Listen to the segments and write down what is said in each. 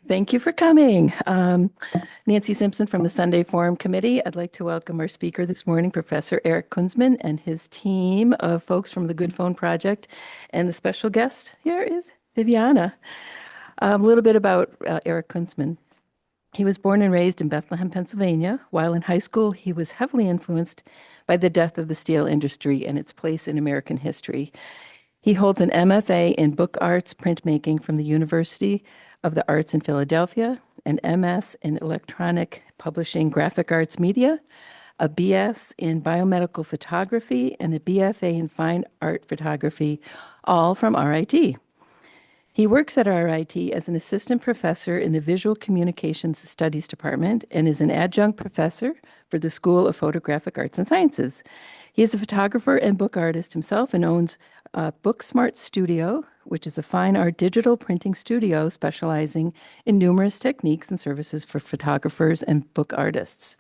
Thank you for coming. Nancy Simpson from the Sunday Forum Committee. I'd like to welcome our speaker this morning, Professor Eric Kunzman, and his team of folks from the Good Phone Project. And the special guest here is Viviana. A little bit about Eric Kunzman. He was born and raised in Bethlehem, Pennsylvania. While in high school, he was heavily influenced by the death of the steel industry and its place in American history. He holds an MFA in Book Arts Printmaking from the University of the Arts in Philadelphia, an MS in Electronic Publishing Graphic Arts Media, a BS in Biomedical Photography, and a BFA in Fine Art Photography, all from RIT. He works at RIT as an assistant professor in the Visual Communications Studies Department and is an adjunct professor for the School of Photographic Arts and Sciences. He is a photographer and book artist himself and owns Booksmart Studio, which is a fine art digital printing studio specializing in numerous techniques and services for photographers and book artists.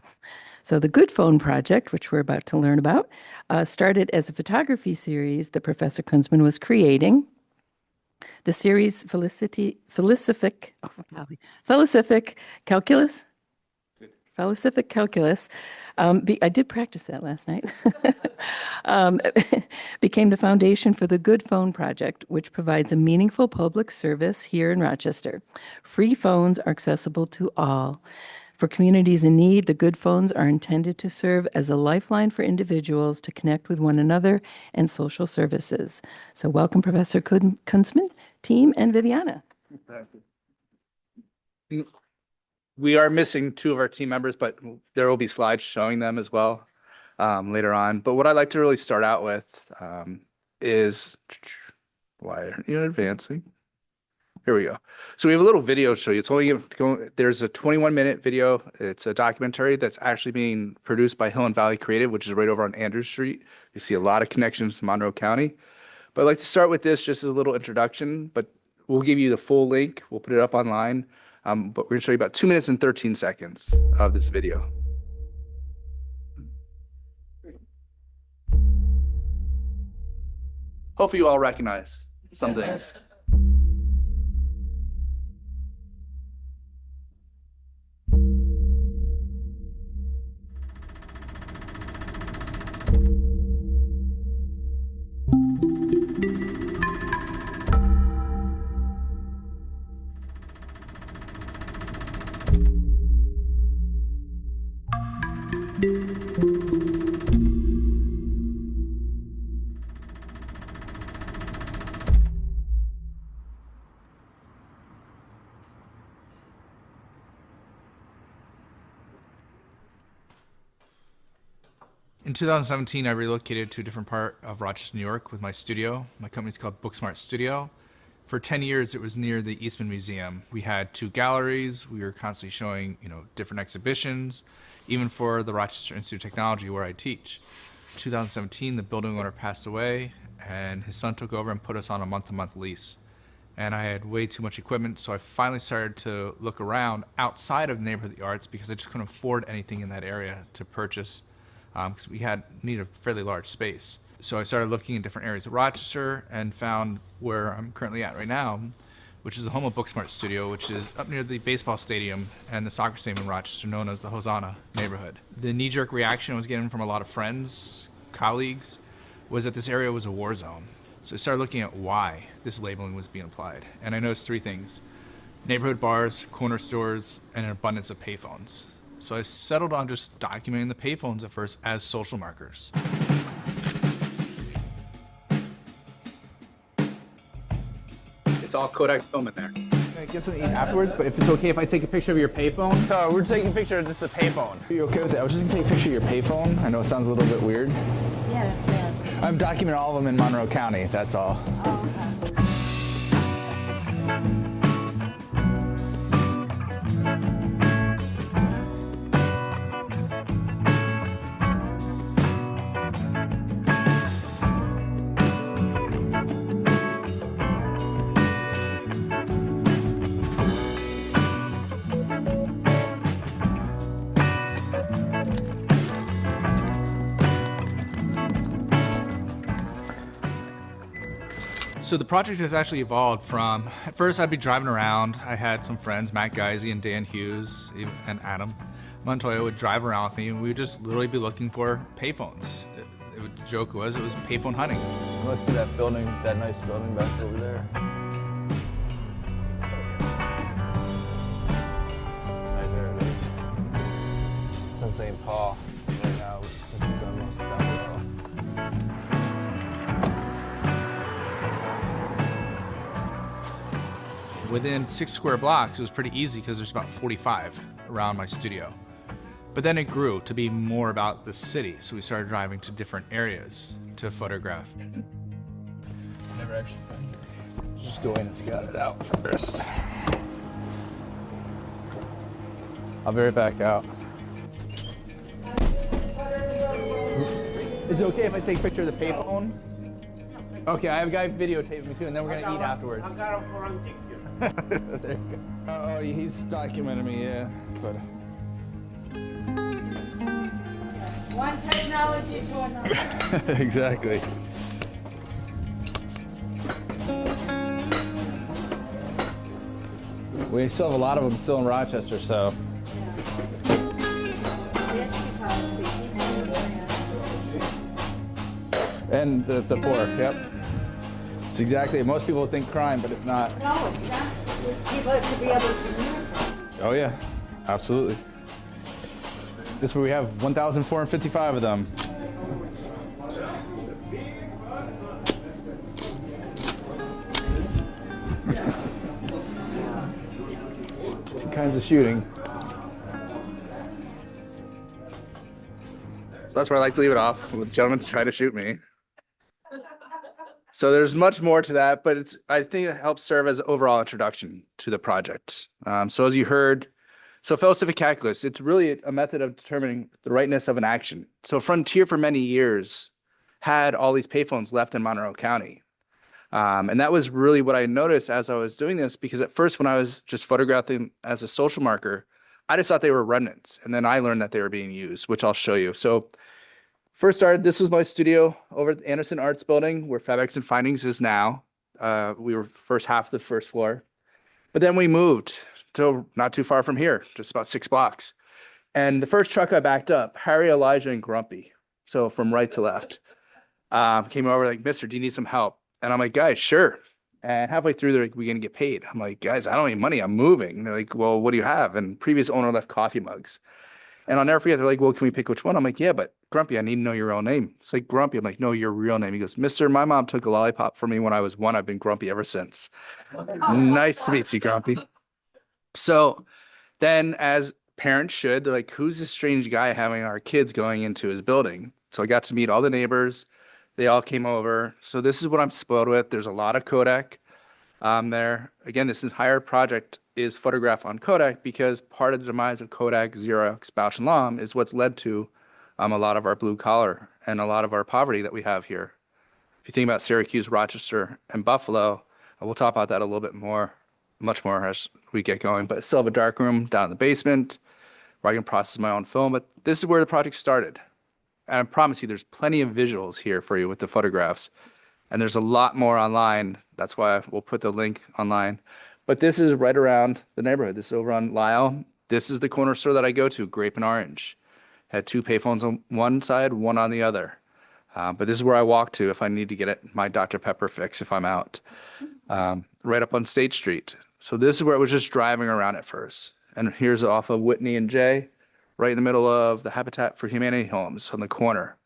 So the Good Phone Project, which we're about to learn about, started as a photography series that Professor Kunzman was creating. The series Felicific Calculus. Felicific Calculus, I did practice that last night, became the foundation for the Good Phone Project, which provides a meaningful public service here in Rochester. Free phones are accessible to all. For communities in need, the Good Phones are intended to serve as a lifeline for individuals to connect with one another and social services. So welcome, Professor Kunzman, team, and Viviana. Thank you. We are missing two of our team members, but there will be slides showing them as well later on. But what I'd like to really start out with is, why aren't you advancing? Here we go. So we have a little video to show you. It's only there's a 21-minute video. It's a documentary that's actually being produced by Hill and Valley Creative, which is right over on Andrews Street. You see a lot of connections to Monroe County. But I'd like to start with this just as a little introduction, but we'll give you the full link. We'll put it up online. But we're going to show you about 2 minutes and 13 seconds of this video. Hopefully you all recognize some things. In 2017, I relocated to a different part of Rochester, New York with my studio. My company's called Booksmart Studio. For 10 years, it was near the Eastman Museum. We had 2 galleries. We were constantly showing, different exhibitions, even for the Rochester Institute of Technology where I teach. In 2017, the building owner passed away and his son took over and put us on a month-to-month lease. And I had way too much equipment, so I finally started to look around outside of the neighborhood of the arts because I just couldn't afford anything in that area to purchase because we need a fairly large space. So I started looking in different areas of Rochester and found where I'm currently at right now, which is the home of Booksmart Studio, which is up near the baseball stadium and the soccer stadium in Rochester, known as the Hosanna neighborhood. The knee-jerk reaction I was getting from a lot of friends, colleagues, was that this area was a war zone. So I started looking at why this labeling was being applied. And I noticed 3 things: neighborhood bars, corner stores, and an abundance of payphones. So I settled on just documenting the payphones at first as social markers. It's all Kodak film in there. I guess we'll eat afterwards, but if it's okay if I take a picture of your payphone? So we're taking a picture of just the payphone. Are you okay with it? I was just gonna take a picture of your payphone. I know it sounds a little bit weird. Yeah, that's weird. I'm documenting all of them in Monroe County, that's all. Oh, okay. So the project has actually evolved from, at first I'd be driving around. I had some friends, Matt Geisey and Dan Hughes and Adam Montoya would drive around with me, and we would just literally be looking for payphones. The joke was it was payphone hunting. It must be that building, that nice building back over there. Right there it is. It's in St. Paul right now, since we've done most of that. Within 6 square blocks, it was pretty easy because there's about 45 around my studio. But then it grew to be more about the city, so we started driving to different areas to photograph. Never actually found it. Just go in and scout it out first. I'll be right back out. Is it okay if I take a picture of the payphone? Okay, I have a guy videotaping me too, and then we're gonna eat afterwards. There you go. Oh, he's documenting me, yeah. But One technology to another. exactly. We still have a lot of them still in Rochester, so. That's because the people And the poor, yep. It's exactly, most people think crime, but it's not. No, it's not. It's people to be able to communicate. Oh yeah, absolutely. This is where we have 1,455 of them. Two kinds of shooting. So that's where I like to leave it off, with the gentleman trying to shoot me. So there's much more to that, but I think it helps serve as an overall introduction to the project. So as you heard, philosophic calculus, it's really a method of determining the rightness of an action. So Frontier for many years had all these payphones left in Monroe County. And that was really what I noticed as I was doing this, because at first when I was just photographing as a social marker, I just thought they were remnants. And then I learned that they were being used, which I'll show you. So first started, this was my studio over at the Anderson Arts Building, where FabX and Findings is now. We were first half of the first floor. But then we moved to not too far from here, just about 6 blocks. And the first truck I backed up, Harry, Elijah, and Grumpy, so from right to left, came over like, "Mister, do you need some help?" And I'm like, "Guys, sure." And halfway through, they're like, "We're going to get paid." I'm like, "Guys, I don't need money. I'm moving." And they're like, "Well, what do you have?" And previous owner left coffee mugs. And I'll never forget, they're like, "Well, can we pick which one?" I'm like, "Yeah, but Grumpy, I need to know your real name." It's like, "Grumpy." I'm like, "No, your real name." He goes, "Mister, my mom took a lollipop from me when I was 1. I've been grumpy ever since." Nice to meet you, Grumpy. So then, as parents should, they're like, "Who's this strange guy having our kids going into his building?" So I got to meet all the neighbors. They all came over. So this is what I'm spoiled with. There's a lot of Kodak there. Again, this entire project is photographed on Kodak because part of the demise of Kodak, Xerox, Bausch and Lomb is what's led to a lot of our blue collar and a lot of our poverty that we have here. If you think about Syracuse, Rochester, and Buffalo, we'll talk about that a little bit more, much more as we get going. But I still have a dark room down in the basement where I can process my own film. But this is where the project started. And I promise you, there's plenty of visuals here for you with the photographs. And there's a lot more online. That's why we'll put the link online. But this is right around the neighborhood. This is over on Lyle. This is the corner store that I go to, Grape and Orange. Had 2 payphones on one side, 1 on the other. But this is where I walk to if I need to get my Dr. Pepper fix if I'm out. Right up on State Street. So this is where I was just driving around at first. And here's off of Whitney and Jay, right in the middle of the Habitat for Humanity homes on the corner.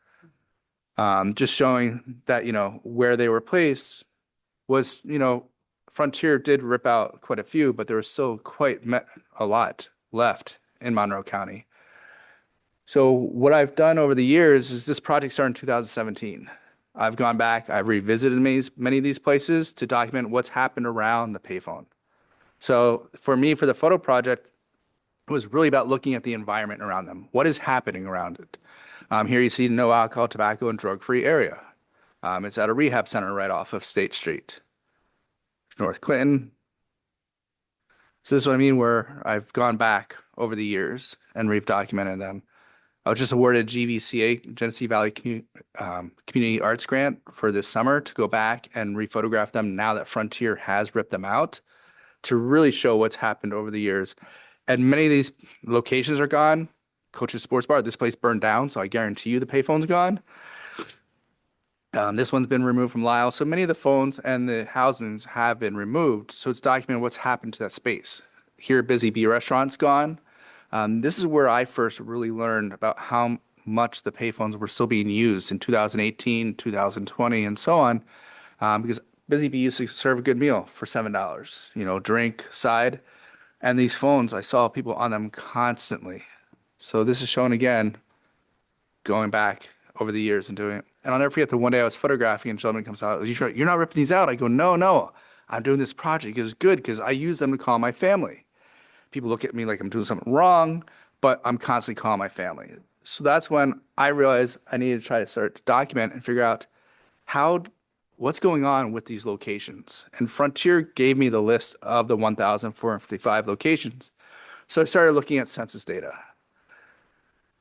Just showing that, where they were placed was, Frontier did rip out quite a few, but there was still quite a lot left in Monroe County. So what I've done over the years is this project started in 2017. I've gone back, I've revisited many of these places to document what's happened around the payphone. So for me, for the photo project, it was really about looking at the environment around them. What is happening around it? Here you see no alcohol, tobacco, and drug-free area. It's at a rehab center right off of State Street. North Clinton. So this is what I mean, where I've gone back over the years and we've documented them. I was just awarded GVCA, Genesee Valley Community Arts Grant for this summer to go back and rephotograph them now that Frontier has ripped them out to really show what's happened over the years. And many of these locations are gone. Coach's Sports Bar, this place burned down, so I guarantee you the payphone's gone. This one's been removed from Lyle. So many of the phones and the housings have been removed. So it's documented what's happened to that space. Here, Busy Bee Restaurant's gone. This is where I first really learned about how much the payphones were still being used in 2018, 2020, and so on. Because Busy Bee used to serve a good meal for $7, drink, side. And these phones, I saw people on them constantly. So this is shown again, going back over the years and doing it. And I'll never forget the one day I was photographing and a gentleman comes out, you're not ripping these out. I go, no, I'm doing this project. It's good because I use them to call my family. People look at me like I'm doing something wrong, but I'm constantly calling my family. So that's when I realized I needed to try to start to document and figure out what's going on with these locations. And Frontier gave me the list of the 1,455 locations. So I started looking at census data.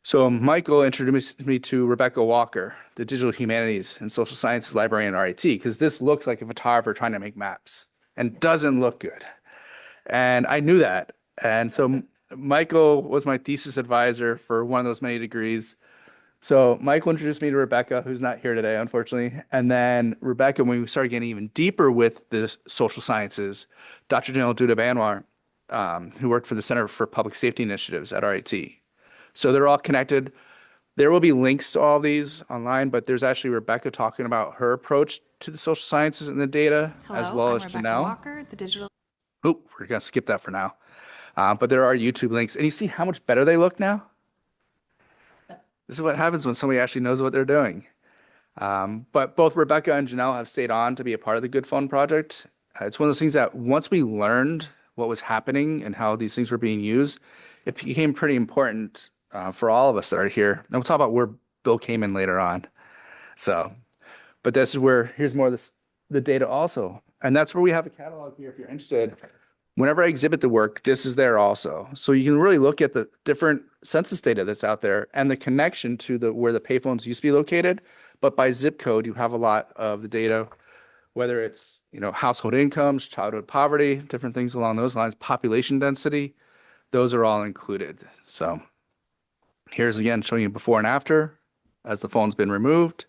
So Michael introduced me to Rebecca Walker, the Digital Humanities and Social Sciences librarian at RIT, because this looks like a photographer trying to make maps and doesn't look good. And I knew that. And so Michael was my thesis advisor for one of those many degrees. So Michael introduced me to Rebecca, who's not here today, unfortunately. And then Rebecca, when we started getting even deeper with the social sciences, Dr. Janelle Duda Banwar, who worked for the Center for Public Safety Initiatives at RIT. So they're all connected. There will be links to all these online, but there's actually Rebecca talking about her approach to the social sciences and the data, as well as Rebecca Janelle. Walker, the digital. Oh, we're going to skip that for now. But there are YouTube links. And you see how much better they look now? This is what happens when somebody actually knows what they're doing. But both Rebecca and Janelle have stayed on to be a part of the Good Phone Project. It's one of those things that once we learned what was happening and how these things were being used, it became pretty important for all of us that are here. And we'll talk about where Bill came in later on. So, but this is where, here's more of the data also. And that's where we have a catalog here if you're interested. Whenever I exhibit the work, this is there also. So you can really look at the different census data that's out there and the connection to where the payphones used to be located. But by zip code, you have a lot of the data, whether it's household incomes, childhood poverty, different things along those lines, population density, those are all included. So here's again showing you before and after as the phone's been removed.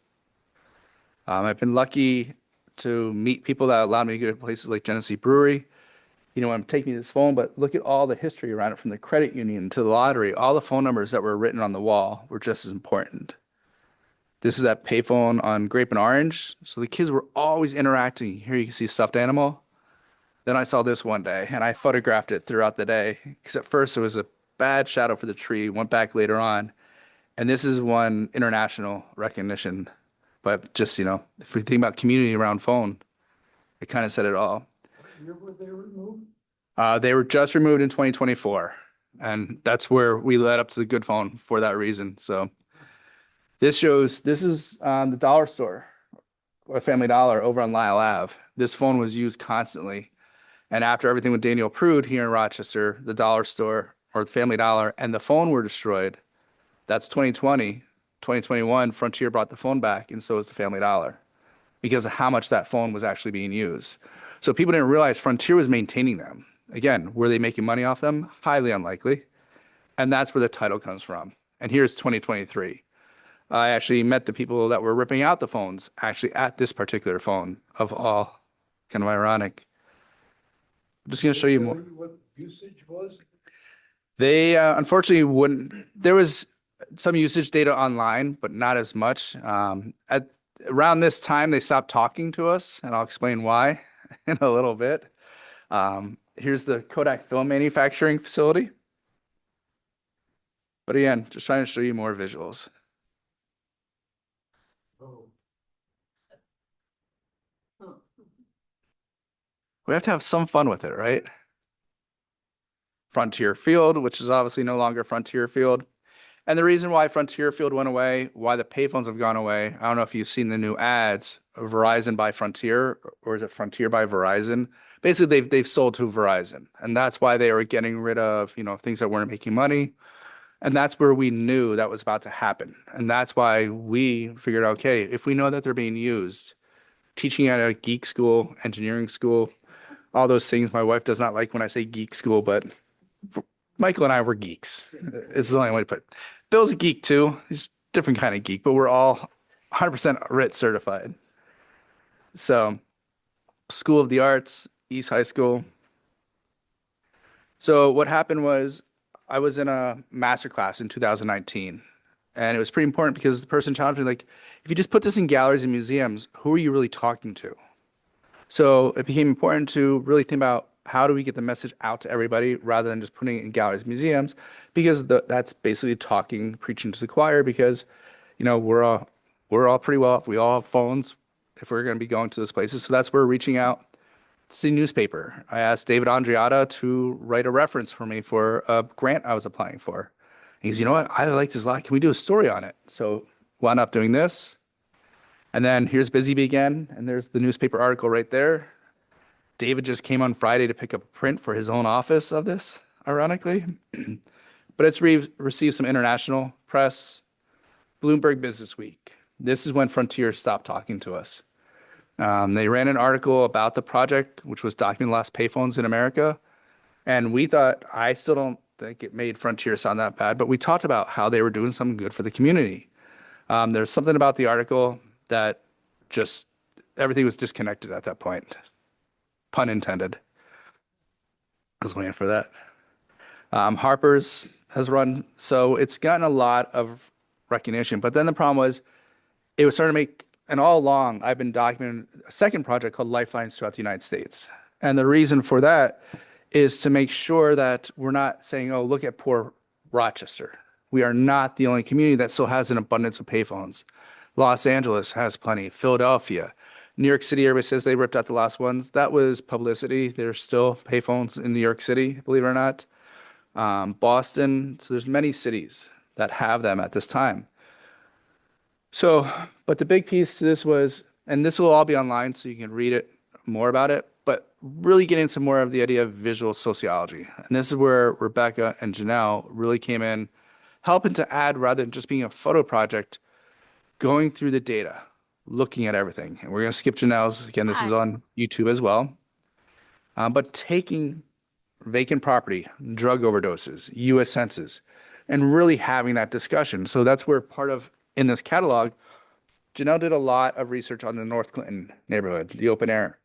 I've been lucky to meet people that allowed me to go to places like Genesee Brewery. I'm taking this phone, but look at all the history around it, from the credit union to the lottery. All the phone numbers that were written on the wall were just as important. This is that payphone on Grape and Orange. So the kids were always interacting. Here you can see a stuffed animal. Then I saw this one day, and I photographed it throughout the day, because at first it was a bad shadow for the tree, went back later on. And this is one international recognition. But just, if we think about community around phone, it kind of said it all. Year were they removed? They were just removed in 2024, and that's where we led up to the Good Phone for that reason. So this is the dollar store, or Family Dollar, over on Lyle Ave. This phone was used constantly, and after everything with Daniel Prude here in Rochester, the dollar store, or the Family Dollar, and the phone were destroyed. That's 2020. 2021, Frontier brought the phone back, and so was the Family Dollar, because of how much that phone was actually being used. So people didn't realize Frontier was maintaining them. Again, were they making money off them? Highly unlikely. And that's where the title comes from. And here's 2023. I actually met the people that were ripping out the phones actually at this particular phone, of all. Kind of ironic. I'm just going to show you more. What usage was? They unfortunately wouldn't. There was some usage data online, but not as much. Around this time, they stopped talking to us, and I'll explain why in a little bit. Here's the Kodak film manufacturing facility. But again, just trying to show you more visuals. Oh. We have to have some fun with it, right? Frontier Field, which is obviously no longer Frontier Field. And the reason why Frontier Field went away, why the payphones have gone away, I don't know if you've seen the new ads, Verizon by Frontier, or is it Frontier by Verizon? Basically, they've sold to Verizon, and that's why they were getting rid of, things that weren't making money. And that's where we knew that was about to happen. And that's why we figured, okay, if we know that they're being used, teaching at a geek school, engineering school, all those things. My wife does not like when I say geek school, but Michael and I were geeks. It's the only way to put it. Bill's a geek too. He's a different kind of geek, but we're all 100% RIT certified. So, School of the Arts, East High School. So what happened was I was in a master class in 2019, and it was pretty important because the person challenged me, like, if you just put this in galleries and museums, who are you really talking to? So it became important to really think about how do we get the message out to everybody rather than just putting it in galleries and museums, because that's basically talking, preaching to the choir, because, you know, we're all pretty well off. We all have phones if we're going to be going to those places. So that's where we're reaching out to the newspaper. I asked David Andreatta to write a reference for me for a grant I was applying for. He's, you know what, I like this a lot. Can we do a story on it? So wound up doing this. And then here's Busy Bee again, and there's the newspaper article right there. David just came on Friday to pick up a print for his own office of this, ironically. But it's received some international press. Bloomberg Business Week. This is when Frontier stopped talking to us. They ran an article about the project, which was documenting lost payphones in America. And we thought, I still don't think it made Frontier sound that bad, but we talked about how they were doing something good for the community. There's something about the article that just, everything was disconnected at that point. Pun intended. I was waiting for that. Harper's has run, so it's gotten a lot of recognition. But then the problem was, it was starting to make, and all along, I've been documenting a second project called Lifelines throughout the United States. And the reason for that is to make sure that we're not saying, oh, look at poor Rochester. We are not the only community that still has an abundance of payphones. Los Angeles has plenty. Philadelphia. New York City, everybody says they ripped out the last ones. That was publicity. There's still payphones in New York City, believe it or not. Boston. So there's many cities that have them at this time. So, but the big piece to this was, and this will all be online so you can read it more about it, but really get into more of the idea of visual sociology. And this is where Rebecca and Janelle really came in, helping to add, rather than just being a photo project, going through the data, looking at everything. And we're going to skip Janelle's. Again, this is on YouTube as well. But taking vacant property, drug overdoses, U.S. Census, and really having that discussion. So that's where part of, in this catalog, Janelle did a lot of research on the North Clinton neighborhood, the open air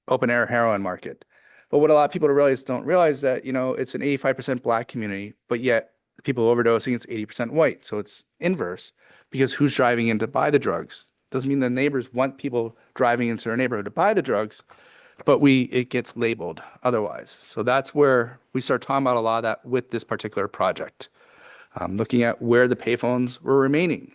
heroin market. But what a lot of people don't realize that, you know, it's an 85% black community, but yet the people overdosing, it's 80% white. So it's inverse, because who's driving in to buy the drugs? Doesn't mean the neighbors want people driving into their neighborhood to buy the drugs, but it gets labeled otherwise. So that's where we start talking about a lot of that with this particular project. Looking at where the payphones were remaining,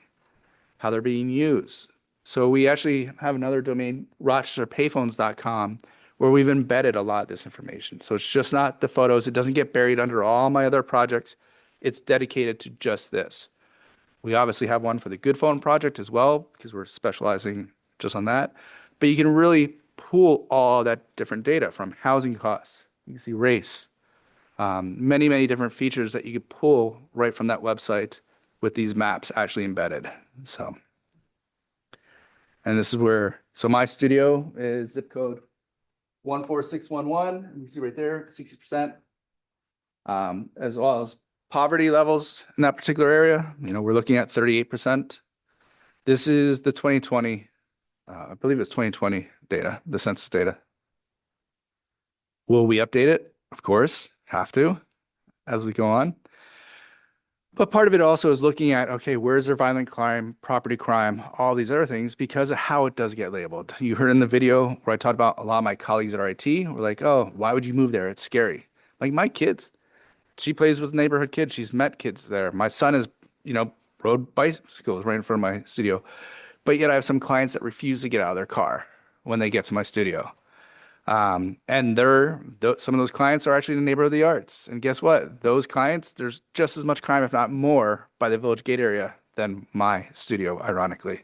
how they're being used. So we actually have another domain, rochesterpayphones.com, where we've embedded a lot of this information. So it's just not the photos. It doesn't get buried under all my other projects. It's dedicated to just this. We obviously have one for the Good Phone project as well, because we're specializing just on that. But you can really pool all that different data from housing costs. You can see race, many, many different features that you could pull right from that website with these maps actually embedded. So, and this is where, so my studio is zip code 14611. You can see right there, 60%, as well as poverty levels in that particular area. You know, we're looking at 38%. This is the 2020, I believe it's 2020 data, the census data. Will we update it? Of course, have to, as we go on. But part of it also is looking at, okay, where's there violent crime, property crime, all these other things, because of how it does get labeled. You heard in the video where I talked about a lot of my colleagues at RIT were like, oh, why would you move there? It's scary. Like my kids, she plays with neighborhood kids. She's met kids there. My son is, you know, rode bicycles right in front of my studio. But yet I have some clients that refuse to get out of their car when they get to my studio. And some of those clients are actually in the neighborhood of the arts. And guess what? Those clients, there's just as much crime, if not more, by the Village Gate area than my studio, ironically.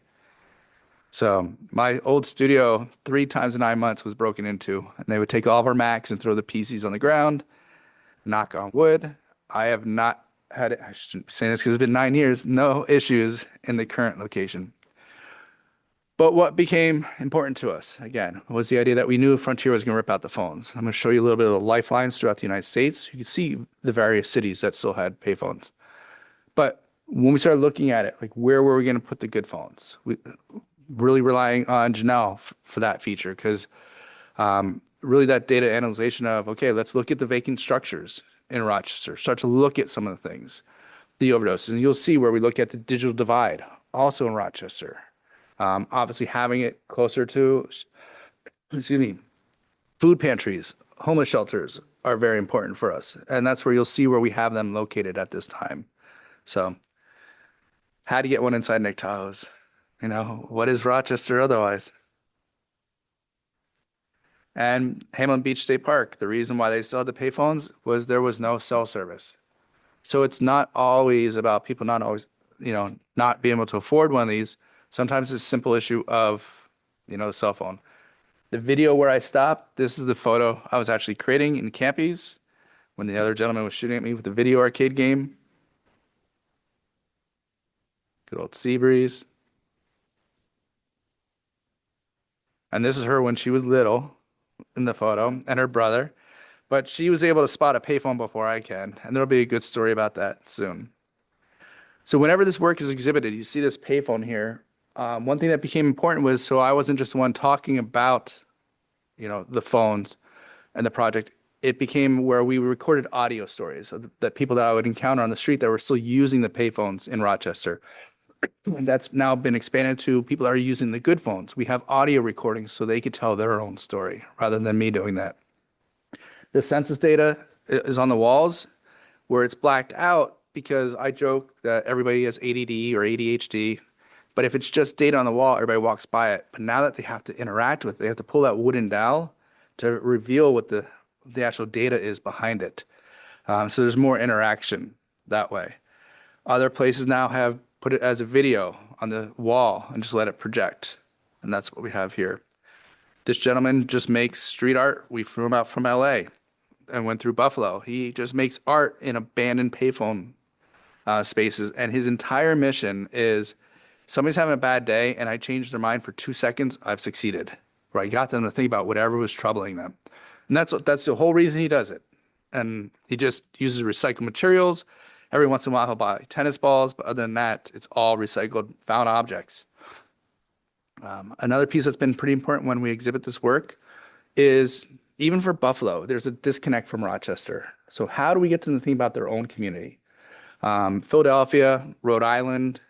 So my old studio, 3 times in 9 months was broken into, and they would take all of our Macs and throw the PCs on the ground. Knock on wood, I have not I shouldn't be saying this because it's been 9 years, no issues in the current location. But what became important to us, again, was the idea that we knew Frontier was going to rip out the phones. I'm going to show you a little bit of the lifelines throughout the United States. You can see the various cities that still had payphones. But when we started looking at it, like where were we going to put the good phones? We really relying on Janelle for that feature because really that data analyzation of, okay, let's look at the vacant structures in Rochester, start to look at some of the things, the overdoses. And you'll see where we look at the digital divide, also in Rochester. Obviously having it closer to, excuse me, food pantries, homeless shelters are very important for us. And that's where you'll see where we have them located at this time. So how to get one inside Nick Tahoe's, what is Rochester otherwise? And Hamlin Beach State Park, the reason why they still had the payphones was there was no cell service. So it's not always about people not always, not being able to afford one of these. Sometimes it's a simple issue of, the cell phone. The video where I stopped, this is the photo I was actually creating in Campy's when the other gentleman was shooting at me with the video arcade game. Good old Seabreeze. And this is her when she was little in the photo, and her brother. But she was able to spot a payphone before I can, and there'll be a good story about that soon. So whenever this work is exhibited, you see this payphone here. One thing that became important was, so I wasn't just the one talking about, the phones and the project. It became where we recorded audio stories of that people that I would encounter on the street that were still using the payphones in Rochester. And that's now been expanded to people that are using the good phones. We have audio recordings so they could tell their own story rather than me doing that. The census data is on the walls where it's blacked out because I joke that everybody has ADD or ADHD. But if it's just data on the wall, everybody walks by it. But now that they have to interact with it, they have to pull that wooden dowel to reveal what the actual data is behind it. So there's more interaction that way. Other places now have put it as a video on the wall and just let it project. And that's what we have here. This gentleman just makes street art. We flew him out from LA and went through Buffalo. He just makes art in abandoned payphone spaces. And his entire mission is somebody's having a bad day and I change their mind for 2 seconds, I've succeeded. Where I got them to think about whatever was troubling them. And that's the whole reason he does it. And he just uses recycled materials. Every once in a while he'll buy tennis balls, but other than that, it's all recycled found objects. Another piece that's been pretty important when we exhibit this work is even for Buffalo, there's a disconnect from Rochester. So how do we get them to think about their own community? Philadelphia, Rhode Island,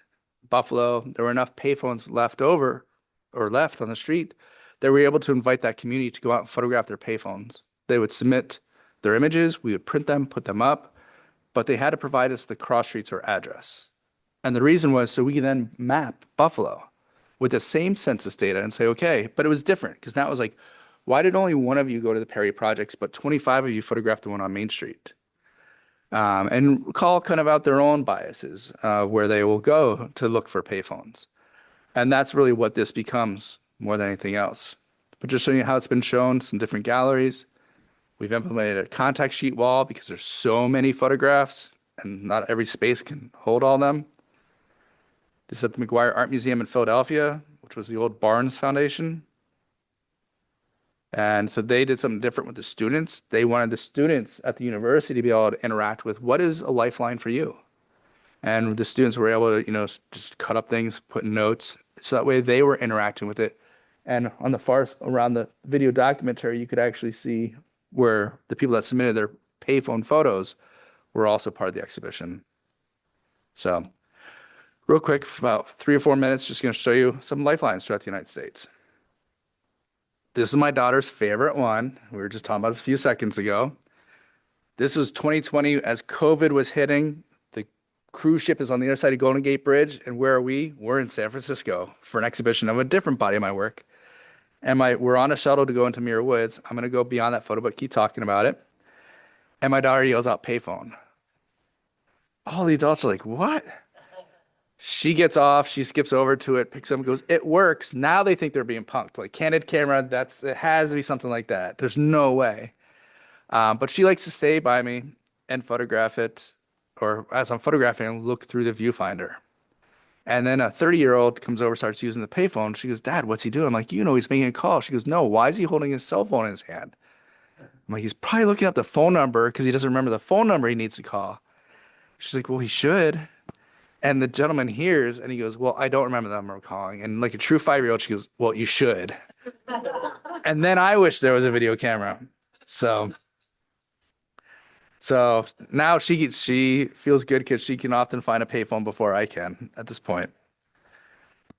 Buffalo, there were enough payphones left over or left on the street that we were able to invite that community to go out and photograph their payphones. They would submit their images, we would print them, put them up, but they had to provide us the cross streets or address. And the reason was so we could then map Buffalo with the same census data and say, okay, but it was different because now it was like, why did only one of you go to the Perry projects, but 25 of you photographed the one on Main Street? And call kind of out their own biases where they will go to look for payphones. And that's really what this becomes more than anything else. But just showing you how it's been shown, some different galleries. We've implemented a contact sheet wall because there's so many photographs and not every space can hold all of them. This is at the McGuire Art Museum in Philadelphia, which was the old Barnes Foundation. And so they did something different with the students. They wanted the students at the university to be able to interact with what is a lifeline for you. And the students were able to, just cut up things, put notes. So that way they were interacting with it. And on the far around the video documentary, you could actually see where the people that submitted their payphone photos were also part of the exhibition. So real quick, for about 3 or 4 minutes, just going to show you some lifelines throughout the United States. This is my daughter's favorite one. We were just talking about this a few seconds ago. This was 2020 as COVID was hitting. The cruise ship is on the other side of Golden Gate Bridge. And where are we? We're in San Francisco for an exhibition of a different body of my work. And we're on a shuttle to go into Muir Woods. I'm going to go beyond that photo, but keep talking about it. And my daughter yells out payphone. All the adults are like, what? She gets off, she skips over to it, picks up and goes, it works. Now they think they're being punked. Like candid camera, it has to be something like that. There's no way. But she likes to stay by me and photograph it or as I'm photographing, I look through the viewfinder. And then a 30-year-old comes over, starts using the payphone. She goes, Dad, what's he doing? I'm like, he's making a call. She goes, no, why is he holding his cell phone in his hand? I'm like, he's probably looking up the phone number because he doesn't remember the phone number he needs to call. She's like, well, he should. And the gentleman hears and he goes, well, I don't remember the number I'm calling. And like a true 5-year-old, she goes, well, you should. And then I wish there was a video camera. So now she feels good because she can often find a payphone before I can at this point.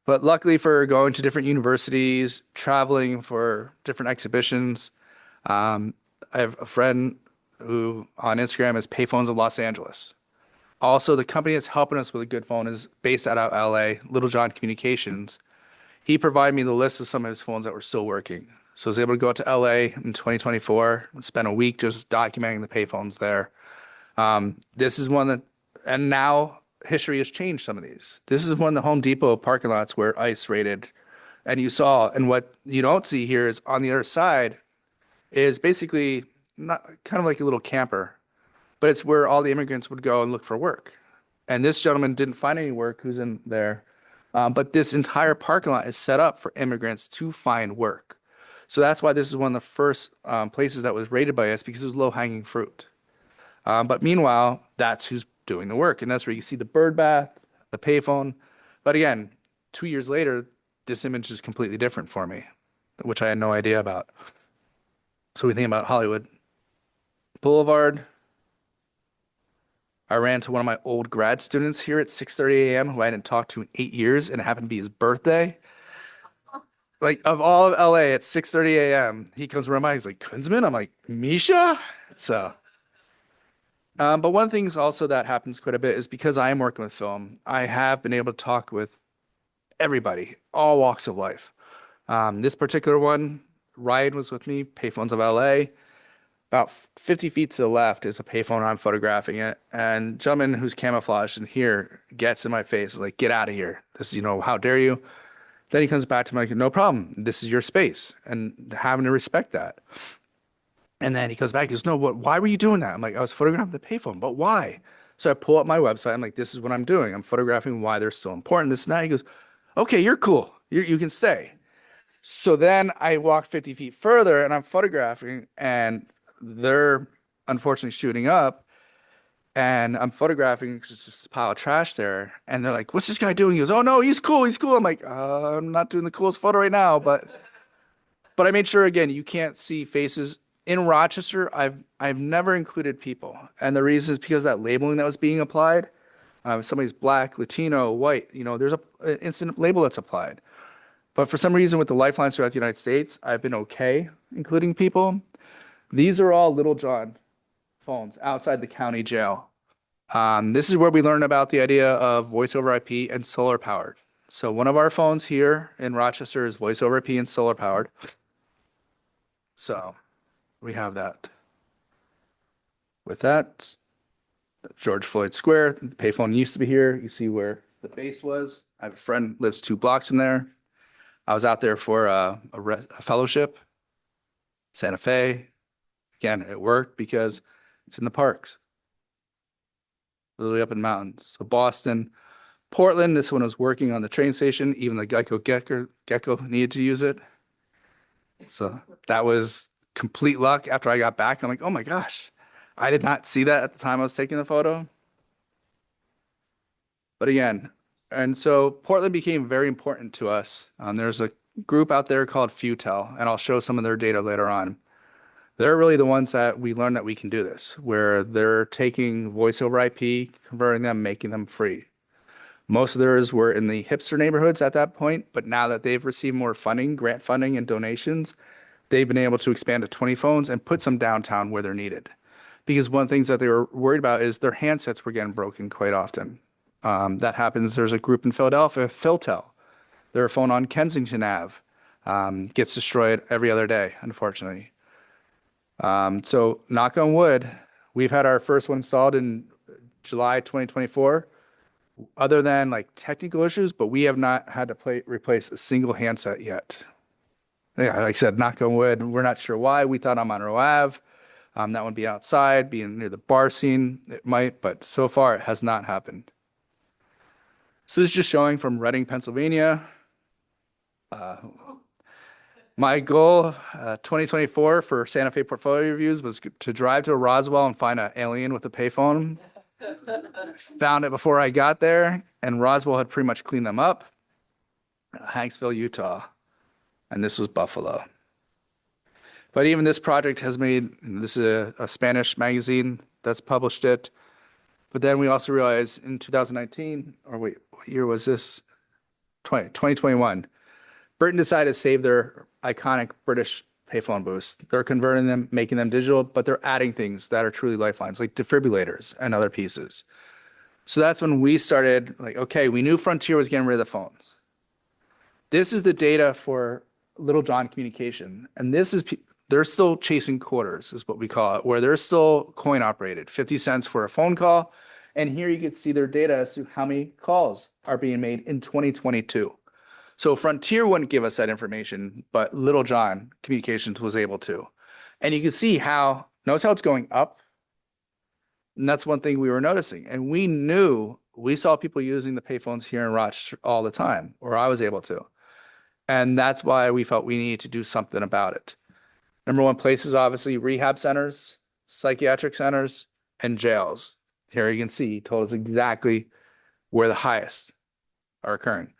But luckily for her, going to different universities, traveling for different exhibitions, I have a friend who on Instagram is Payphones of Los Angeles. Also, the company that's helping us with a good phone is based out of LA, Little John Communications. He provided me the list of some of his phones that were still working. So I was able to go out to LA in 2024 and spend a week just documenting the payphones there. This is one that, and now history has changed some of these. This is one of the Home Depot parking lots where ICE raided, and you saw, and what you don't see here is on the other side is basically not kind of like a little camper, but it's where all the immigrants would go and look for work. And this gentleman didn't find any work who's in there, but this entire parking lot is set up for immigrants to find work. So that's why this is one of the first places that was raided by us, because it was low-hanging fruit. But meanwhile, that's who's doing the work. And that's where you see the bird bath, the payphone. But again, 2 years later, this image is completely different for me, which I had no idea about. So we think about Hollywood Boulevard. I ran to one of my old grad students here at 6:30 a.m. who I hadn't talked to in 8 years, and it happened to be his birthday. Like, of all of LA at 6:30 a.m., he comes around by, he's like, Kunzman? I'm like, Misha? So, but one of the things also that happens quite a bit is because I am working with film, I have been able to talk with everybody, all walks of life. This particular one, Ryan was with me, Payphones of LA. About 50 feet to the left is a payphone. I'm photographing it. And gentleman who's camouflaged in here gets in my face, like, get out of here. This, how dare you? Then he comes back to me like, no problem. This is your space. And having to respect that. And then he comes back and goes, no, why were you doing that? I'm like, I was photographing the payphone, but why? So I pull up my website. I'm like, this is what I'm doing. I'm photographing why they're so important. This and that. He goes, okay, you're cool. You can stay. So then I walk 50 feet further and I'm photographing, and they're unfortunately shooting up, and I'm photographing just this pile of trash there, and they're like, what's this guy doing? He goes, oh no, he's cool. I'm like, I'm not doing the coolest photo right now, but I made sure, again, you can't see faces. In Rochester, I've never included people, and the reason is because that labeling that was being applied, somebody's black, Latino, white, there's an instant label that's applied. But for some reason with the lifelines throughout the United States, I've been okay including people. These are all Little John phones outside the county jail. This is where we learn about the idea of voice over IP and solar powered. So one of our phones here in Rochester is voice over IP and solar powered. So we have that. With that, George Floyd Square, the payphone used to be here. You see where the base was. I have a friend who lives 2 blocks from there. I was out there for a fellowship, Santa Fe. Again, it worked because it's in the parks, literally up in the mountains. So Boston, Portland, this one was working on the train station. Even the Gecko needed to use it. So that was complete luck. After I got back, I'm like, oh my gosh, I did not see that at the time I was taking the photo. But again, and so Portland became very important to us. There's a group out there called Futel, and I'll show some of their data later on. They're really the ones that we learned that we can do this, where they're taking voice over IP, converting them, making them free. Most of theirs were in the hipster neighborhoods at that point, but now that they've received more funding, grant funding and donations, they've been able to expand to 20 phones and put some downtown where they're needed. Because one of the things that they were worried about is their handsets were getting broken quite often. That happens. There's a group in Philadelphia, Philtel. Their phone on Kensington Ave gets destroyed every other day, unfortunately. So knock on wood, we've had our first one installed in July 2024. Other than like technical issues, but we have not had to replace a single handset yet. Yeah, like I said, knock on wood. We're not sure why. We thought on Monroe Ave, That would be outside, being near the bar scene, it might, but so far it has not happened. So this is just showing from Reading, Pennsylvania. My goal, 2024 for Santa Fe portfolio reviews was to drive to Roswell and find an alien with a payphone. Found it before I got there, and Roswell had pretty much cleaned them up. Hanksville, Utah, and this was Buffalo. But even this project has made, this is a Spanish magazine that's published it. But then we also realized in 2019, or wait, what year was this? 2021. Britain decided to save their iconic British payphone booths. They're converting them, making them digital, but they're adding things that are truly lifelines, like defibrillators and other pieces. So that's when we started, like, okay, we knew Frontier was getting rid of the phones. This is the data for Little John Communication, and this is they're still chasing quarters, is what we call it, where they're still coin operated, 50 cents for a phone call. And here you can see their data as to how many calls are being made in 2022. So Frontier wouldn't give us that information, but Little John Communications was able to. And you can see how, notice how it's going up. And that's one thing we were noticing. And we saw people using the payphones here in Rochester all the time, or I was able to. And that's why we felt we needed to do something about it. Number one place is obviously rehab centers, psychiatric centers, and jails. Here you can see, he told us exactly where the highest are occurring.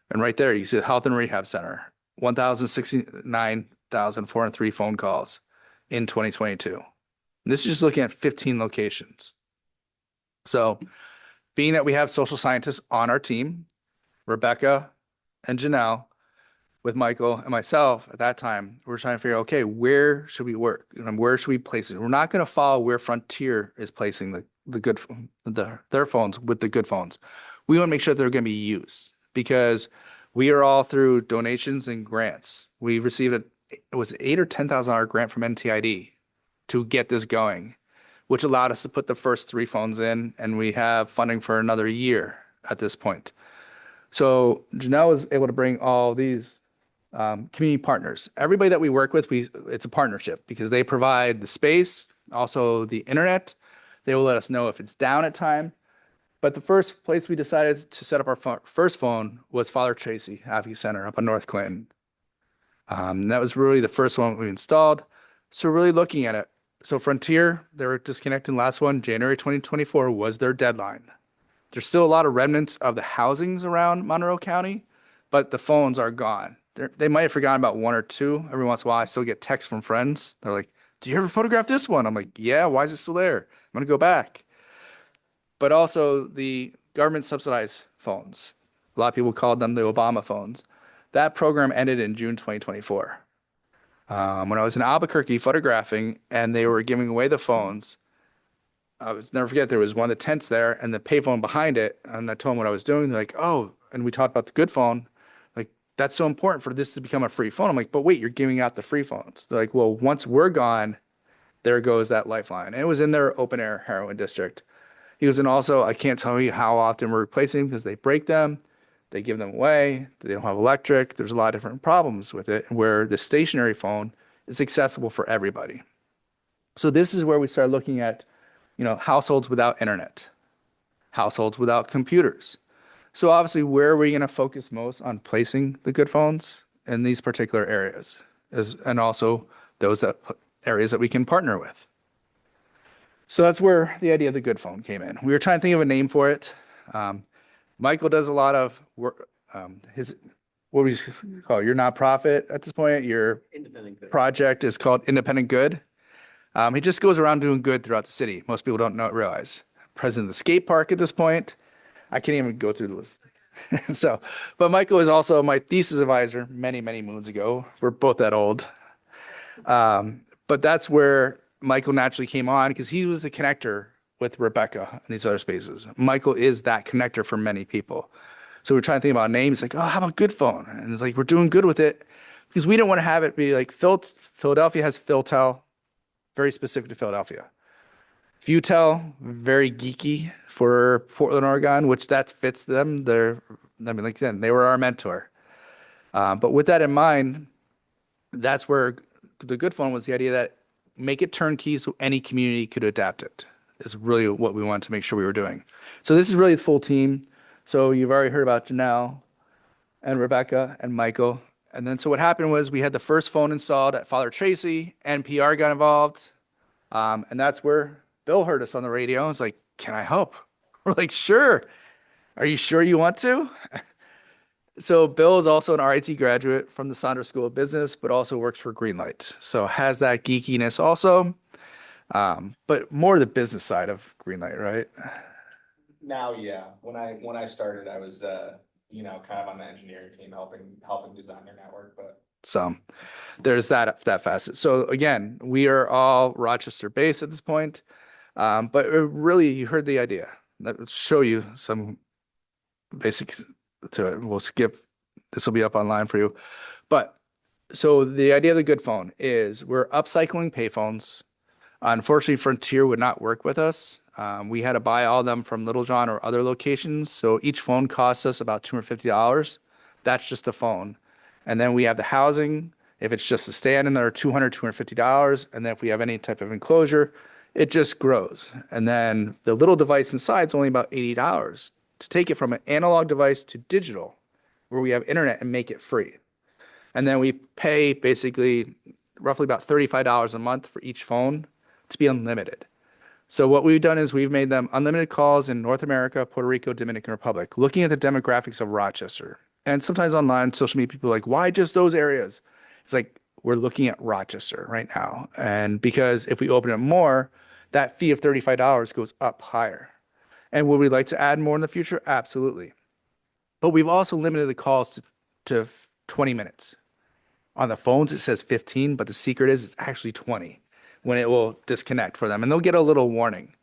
And right there, you see the Health and Rehab Center, 1,069,403 phone calls in 2022. And this is just looking at 15 locations. So being that we have social scientists on our team, Rebecca and Janelle, with Michael and myself at that time, we're trying to figure out, okay, where should we work? Where should we place it? We're not going to follow where Frontier is placing their phones with the good phones. We want to make sure they're going to be used because we are all through donations and grants. We received it was $8,000 or $10,000 grant from NTID to get this going, which allowed us to put the first 3 phones in, and we have funding for another year at this point. So Janelle was able to bring all these community partners. Everybody that we work with, it's a partnership because they provide the space, also the internet. They will let us know if it's down at time. But the first place we decided to set up our first phone was Father Tracy Advocacy Center up in North Clinton. That was really the first one we installed. So really looking at it. So Frontier, they were disconnecting last one, January 2024 was their deadline. There's still a lot of remnants of the housings around Monroe County, but the phones are gone. They might have forgotten about 1 or 2. Every once in a while, I still get texts from friends. They're like, do you ever photograph this one? I'm like, yeah, why is it still there? I'm going to go back. But also the government subsidized phones. A lot of people called them the Obama phones. That program ended in June 2024. When I was in Albuquerque photographing and they were giving away the phones, I was never forget, there was one of the tents there and the payphone behind it. And I told them what I was doing. They're like, oh, and we talked about the good phone. Like, that's so important for this to become a free phone. I'm like, but wait, you're giving out the free phones. They're like, well, once we're gone, there goes that lifeline. And it was in their open air heroin district. He goes, and also, I can't tell you how often we're replacing them because they break them, they give them away, they don't have electric. There's a lot of different problems with it where the stationary phone is accessible for everybody. So this is where we start looking at, households without internet, households without computers. So obviously, where are we going to focus most on placing the good phones in these particular areas, and also those areas that we can partner with. So that's where the idea of the good phone came in. We were trying to think of a name for it. Michael does a lot of work. What we call your nonprofit at this point, your project is called Independent Good. He just goes around doing good throughout the city. Most people don't realize. President of the skate park at this point. I can't even go through the list. But Michael is also my thesis advisor many, many moons ago. We're both that old. But that's where Michael naturally came on because he was the connector with Rebecca and these other spaces. Michael is that connector for many people. So we're trying to think about names like, oh, how about Good Phone? And it's like, we're doing good with it because we don't want to have it be like Philadelphia has Philtel, very specific to Philadelphia. Futel, very geeky for Portland, Oregon, which that fits them. They were our mentor. But with that in mind, that's where the Good Phone was the idea that make it turnkey so any community could adapt it is really what we wanted to make sure we were doing. So this is really the full team. So you've already heard about Janelle and Rebecca and Michael. And then so what happened was we had the first phone installed at Father Tracy, NPR got involved. And that's where Bill heard us on the radio. He's like, can I help? We're like, sure. Are you sure you want to? So Bill is also an RIT graduate from the Saunders School of Business, but also works for Greenlight. So has that geekiness also, but more the business side of Greenlight, right? Now, yeah. When I started, I was kind of on the engineering team helping design their network, but So there's that facet. So again, we are all Rochester based at this point, but really you heard the idea. Let's show you some basics to it. We'll skip. This will be up online for you. But so the idea of the good phone is we're upcycling payphones. Unfortunately, Frontier would not work with us. We had to buy all of them from Littlejohn or other locations. So each phone costs us about $250. That's just the phone. And then we have the housing. If it's just a stand, another $200, $250. And then if we have any type of enclosure, it just grows. And then the little device inside is only about $80 to take it from an analog device to digital, where we have internet and make it free. And then we pay basically roughly about $35 a month for each phone to be unlimited. So what we've done is we've made them unlimited calls in North America, Puerto Rico, Dominican Republic, looking at the demographics of Rochester. And sometimes online, social media, people are like, why just those areas? It's like, we're looking at Rochester right now. And because if we open it more, that fee of $35 goes up higher. And would we like to add more in the future? Absolutely. But we've also limited the calls to 20 minutes. On the phones, it says 15, but the secret is it's actually 20 when it will disconnect for them. And they'll get a little warning.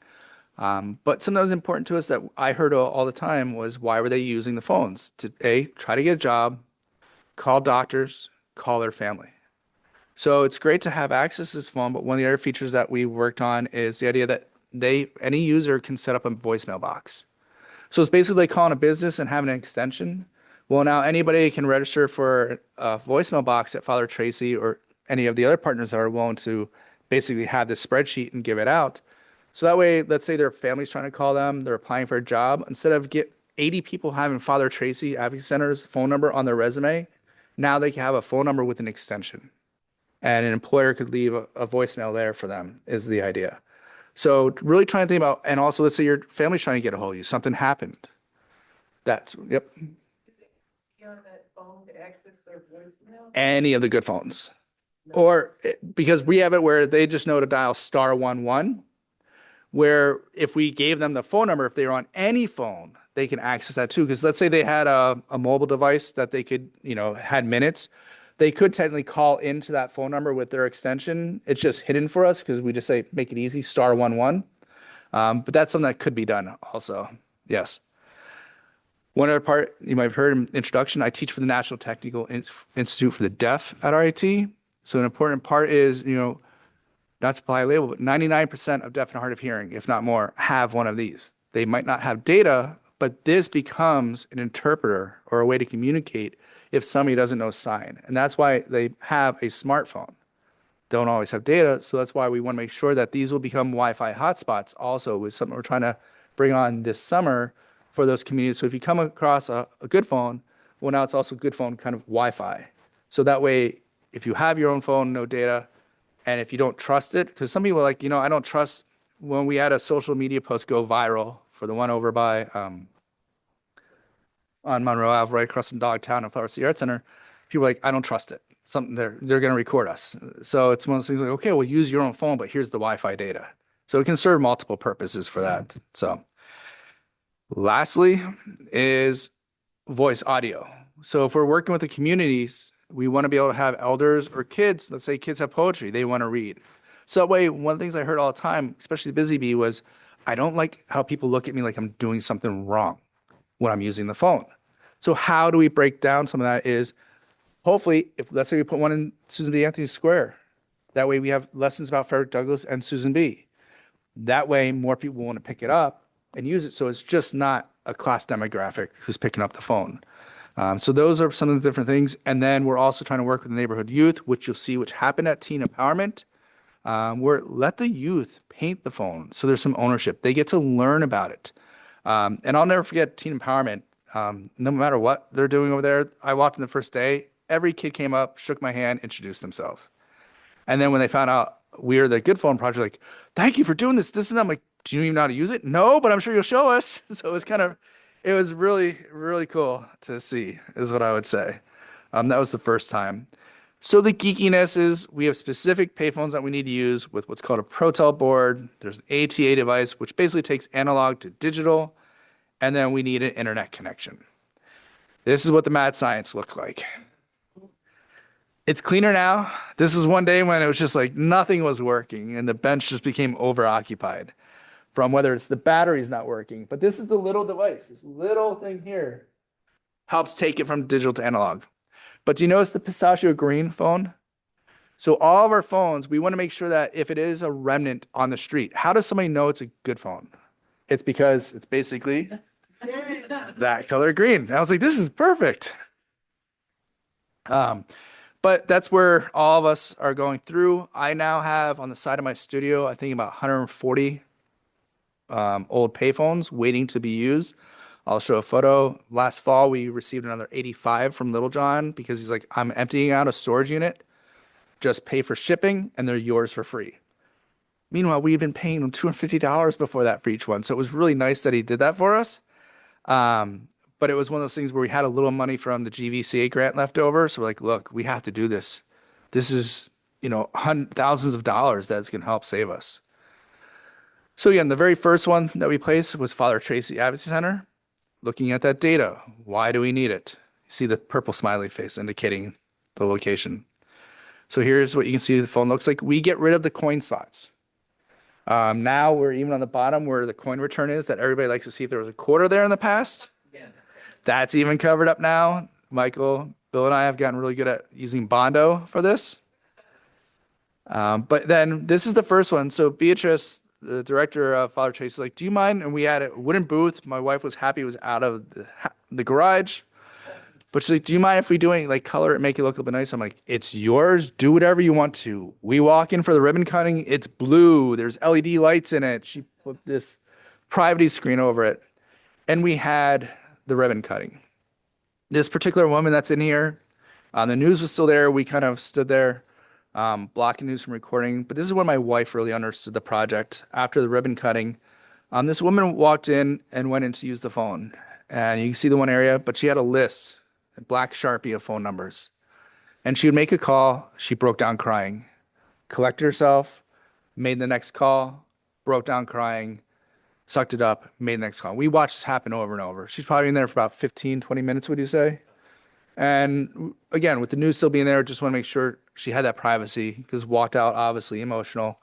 But sometimes important to us that I heard all the time was, why were they using the phones? To A, try to get a job, call doctors, call their family. So it's great to have access to this phone, but one of the other features that we worked on is the idea that any user can set up a voicemail box. So it's basically like calling a business and having an extension. Well, now anybody can register for a voicemail box at Father Tracy or any of the other partners that are willing to basically have this spreadsheet and give it out. So that way, let's say their family's trying to call them, they're applying for a job. Instead of get 80 people having Father Tracy Advocacy Center's phone number on their resume, now they can have a phone number with an extension. And an employer could leave a voicemail there for them, is the idea. So really trying to think about, and also let's say your family's trying to get a hold of you, something happened. That's, yep. On that phone to access their voicemail? Any of the good phones. Or because we have it where they just know to dial *11, where if we gave them the phone number, if they were on any phone, they can access that too. Because let's say they had a mobile device that they could, had minutes. They could technically call into that phone number with their extension. It's just hidden for us because we just say, make it easy, *11. But that's something that could be done also. Yes. One other part you might have heard in introduction, I teach for the National Technical Institute for the Deaf at RIT. So an important part is, not to apply a label, but 99% of deaf and hard of hearing, if not more, have one of these. They might not have data, but this becomes an interpreter or a way to communicate if somebody doesn't know sign. And that's why they have a smartphone. Don't always have data, so that's why we want to make sure that these will become Wi-Fi hotspots also, with something we're trying to bring on this summer for those communities. So if you come across a good phone, well, now it's also a good phone kind of Wi-Fi. So that way, if you have your own phone, no data, and if you don't trust it, because some people are like, I don't trust, when we had a social media post go viral for the one over by on Monroe Ave, right across from Dogtown and Flower City Art Center, people are like, I don't trust it. Something they're going to record us. So it's one of those things like, okay, well, use your own phone, but here's the Wi-Fi data. So it can serve multiple purposes for that. So lastly is voice audio. So if we're working with the communities, we want to be able to have elders or kids, let's say kids have poetry, they want to read. So that way, one of the things I heard all the time, especially Busy Bee, was I don't like how people look at me like I'm doing something wrong when I'm using the phone. So how do we break down some of that is, hopefully, if let's say we put one in Susan B. Anthony Square, that way we have lessons about Frederick Douglass and Susan B. That way more people want to pick it up and use it. So it's just not a class demographic who's picking up the phone. So those are some of the different things. And then we're also trying to work with the neighborhood youth, which you'll see, which happened at Teen Empowerment. where let the youth paint the phone so there's some ownership. They get to learn about it. And I'll never forget teen empowerment. No matter what they're doing over there, I walked in the first day, every kid came up, shook my hand, introduced themselves. And then when they found out we are the Good Phone Project, like, thank you for doing this. This and that. I'm like, do you even know how to use it? No, but I'm sure you'll show us. So it was really, really cool to see, is what I would say. That was the first time. So the geekiness is we have specific payphones that we need to use with what's called a Protel board. There's an ATA device, which basically takes analog to digital. And then we need an internet connection. This is what the mad science looked like. It's cleaner now. This is one day when it was just like nothing was working and the bench just became overoccupied from whether it's the battery's not working. But this is the little device. This little thing here helps take it from digital to analog. But do you notice the pistachio green phone? So all of our phones, we want to make sure that if it is a remnant on the street, how does somebody know it's a good phone? It's because it's basically that color green. And I was like, this is perfect. But that's where all of us are going through. I now have on the side of my studio, I think about 140 old payphones waiting to be used. I'll show a photo. Last fall, we received another 85 from Little John because he's like, I'm emptying out a storage unit. Just pay for shipping and they're yours for free. Meanwhile, we've been paying him $250 before that for each one. So it was really nice that he did that for us. But it was one of those things where we had a little money from the GVCA grant left over. So we're like, look, we have to do this. This is, thousands of dollars that's going to help save us. So again, the very first one that we placed was Father Tracy Advocacy Center. Looking at that data, why do we need it? You see the purple smiley face indicating the location. So here's what you can see the phone looks like. We get rid of the coin slots. Now we're even on the bottom where the coin return is that everybody likes to see if there was a quarter there in the past. That's even covered up now. Michael, Bill, and I have gotten really good at using Bondo for this. But then this is the first one. So Beatrice, the director of Father Tracy, is like, do you mind? And we had a wooden booth. My wife was happy it was out of the garage. But she's like, do you mind if we doing like color it, make it look a little bit nice? I'm like, it's yours. Do whatever you want to. We walk in for the ribbon cutting. It's blue. There's LED lights in it. She put this privacy screen over it. And we had the ribbon cutting. This particular woman that's in here, the news was still there. We kind of stood there blocking news from recording. But this is when my wife really understood the project. After the ribbon cutting, this woman walked in and went in to use the phone. And you can see the one area, but she had a list, a black Sharpie of phone numbers. And she would make a call. She broke down crying, collected herself, made the next call, broke down crying, sucked it up, made the next call. We watched this happen over and over. She's probably in there for about 15, 20 minutes, would you say? And again, with the news still being there, just want to make sure she had that privacy because walked out obviously emotional.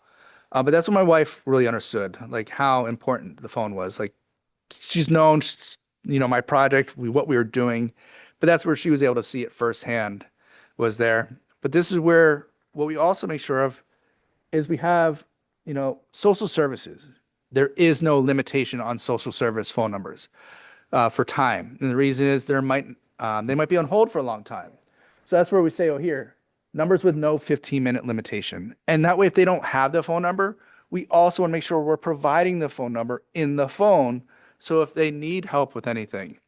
But that's when my wife really understood like how important the phone was. Like she's known, my project, what we were doing, but that's where she was able to see it firsthand was there. But this is where what we also make sure of is we have, social services. There is no limitation on social service phone numbers for time. And the reason is they might be on hold for a long time. So that's where we say, here, numbers with no 15-minute limitation. And that way, if they don't have the phone number, we also want to make sure we're providing the phone number in the phone. So if they need help with anything,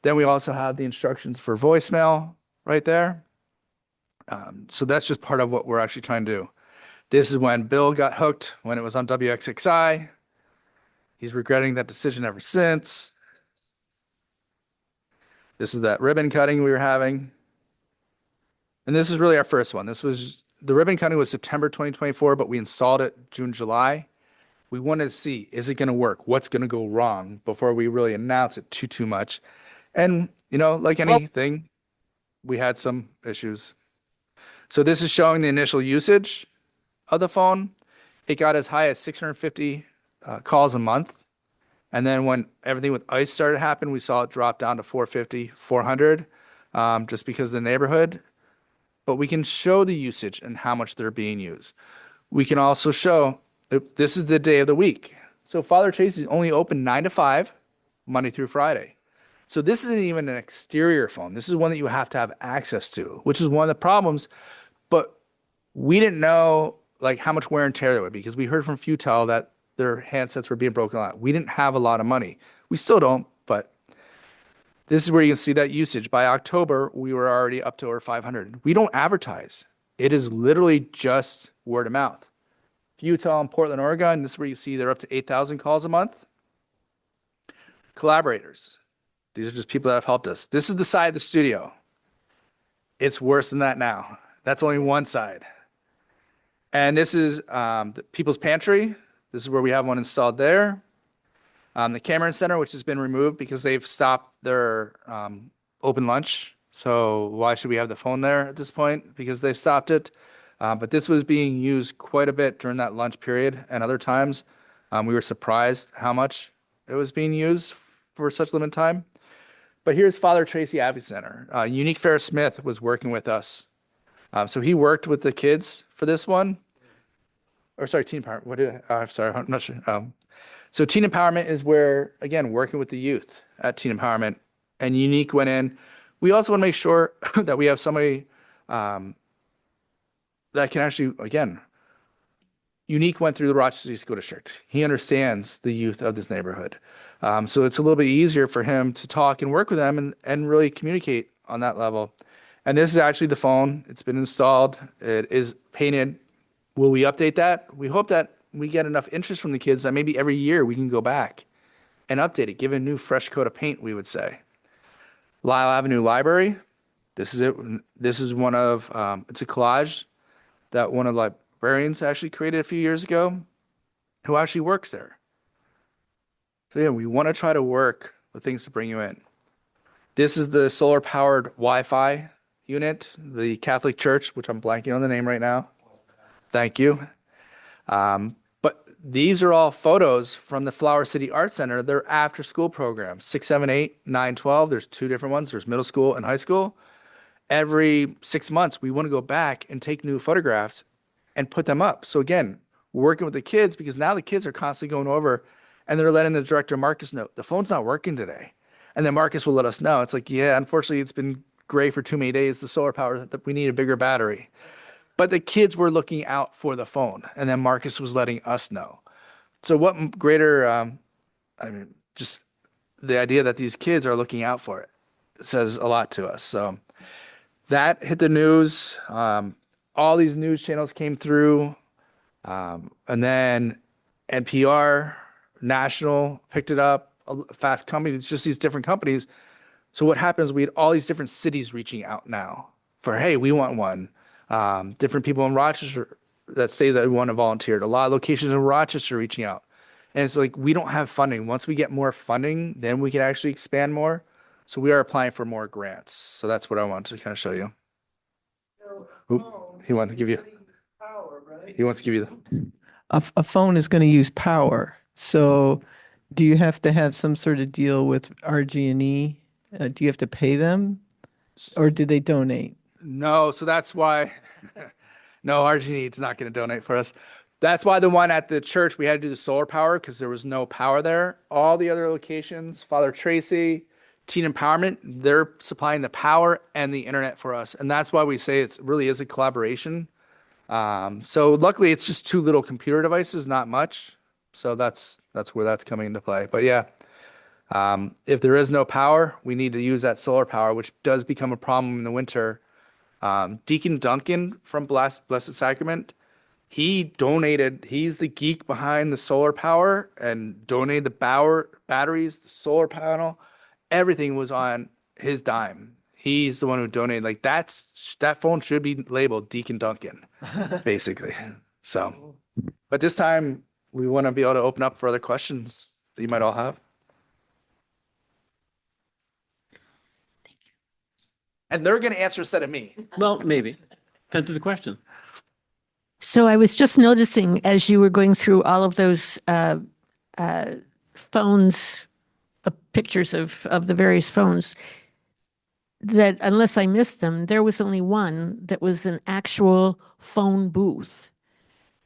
then we also have the instructions for voicemail right there. So that's just part of what we're actually trying to do. This is when Bill got hooked when it was on WXXI. He's regretting that decision ever since. This is that ribbon cutting we were having. And this is really our first one. The ribbon cutting was September 2024, but we installed it June, July. We wanted to see, is it going to work? What's going to go wrong before we really announce it too much? And, like anything, we had some issues. So this is showing the initial usage of the phone. It got as high as 650 calls a month. And then when everything with ICE started to happen, we saw it drop down to 450, 400, just because of the neighborhood. But we can show the usage and how much they're being used. We can also show this is the day of the week. So Father Tracy is only open 9 to 5, Monday through Friday. So this isn't even an exterior phone. This is one that you have to have access to, which is one of the problems. But we didn't know like how much wear and tear there would be, because we heard from Futel that their handsets were being broken a lot. We didn't have a lot of money. We still don't, but this is where you can see that usage. By October, we were already up to over 500. We don't advertise. It is literally just word of mouth. Futel in Portland, Oregon, this is where you see they're up to 8,000 calls a month. Collaborators. These are just people that have helped us. This is the side of the studio. It's worse than that now. That's only one side. And this is the People's Pantry. This is where we have one installed there. The Cameron Center, which has been removed because they've stopped their open lunch. So why should we have the phone there at this point? Because they stopped it. But this was being used quite a bit during that lunch period and other times. We were surprised how much it was being used for such limited time. But here's Father Tracy Advocacy Center. Unique Ferris Smith was working with us. So he worked with the kids for this one. Or sorry, Teen Empowerment. What did I'm sorry, I'm not sure. So Teen Empowerment is where, again, working with the youth at Teen Empowerment. And Unique went in. We also want to make sure that we have somebody that can actually, again, Unique went through the Rochester City School District. He understands the youth of this neighborhood. So it's a little bit easier for him to talk and work with them and really communicate on that level. And this is actually the phone. It's been installed. It is painted. Will we update that? We hope that we get enough interest from the kids that maybe every year we can go back and update it, give it a new fresh coat of paint, we would say. Lyle Avenue Library. This is it. This is one of, it's a collage that one of the librarians actually created a few years ago who actually works there. So yeah, we want to try to work with things to bring you in. This is the solar powered Wi-Fi unit, the Catholic Church, which I'm blanking on the name right now. Thank you. But these are all photos from the Flower City Art Center. They're after school programs, 6, 7, 8, 9, 12. There's two different ones. There's middle school and high school. Every 6 months, we want to go back and take new photographs and put them up. So again, we're working with the kids because now the kids are constantly going over and they're letting the director Marcus know the phone's not working today. And then Marcus will let us know. It's like, yeah, unfortunately, it's been gray for too many days. The solar power, that we need a bigger battery. But the kids were looking out for the phone. And then Marcus was letting us know. So what greater, just the idea that these kids are looking out for it says a lot to us. So that hit the news. All these news channels came through. And then NPR, National picked it up. Fast Company, it's just these different companies. So what happens, we had all these different cities reaching out now for, hey, we want one. Different people in Rochester that say that we want to volunteer. A lot of locations in Rochester reaching out. And it's like, we don't have funding. Once we get more funding, then we can actually expand more. So we are applying for more grants. So that's what I wanted to kind of show you. Oop, he wanted to give you, he wants to give you the. A phone is going to use power. So do you have to have some sort of deal with RG&E? Do you have to pay them or do they donate? No, so that's why, no, RG&E is not going to donate for us. That's why the one at the church, we had to do the solar power because there was no power there. All the other locations, Father Tracy, Teen Empowerment, they're supplying the power and the internet for us. And that's why we say it really is a collaboration. So luckily it's just two little computer devices, not much. So that's where that's coming into play. But yeah, if there is no power, we need to use that solar power, which does become a problem in the winter. Deacon Duncan from Blessed Sacrament, he donated, he's the geek behind the solar power and donated the batteries, the solar panel, everything was on his dime. He's the one who donated. Like that phone should be labeled Deacon Duncan, basically. So, but this time we want to be able to open up for other questions that you might all have. And they're going to answer instead of me. Well, maybe. Depends on the question. So I was just noticing as you were going through all of those phones, pictures of the various phones, that unless I missed them, there was only one that was an actual phone booth,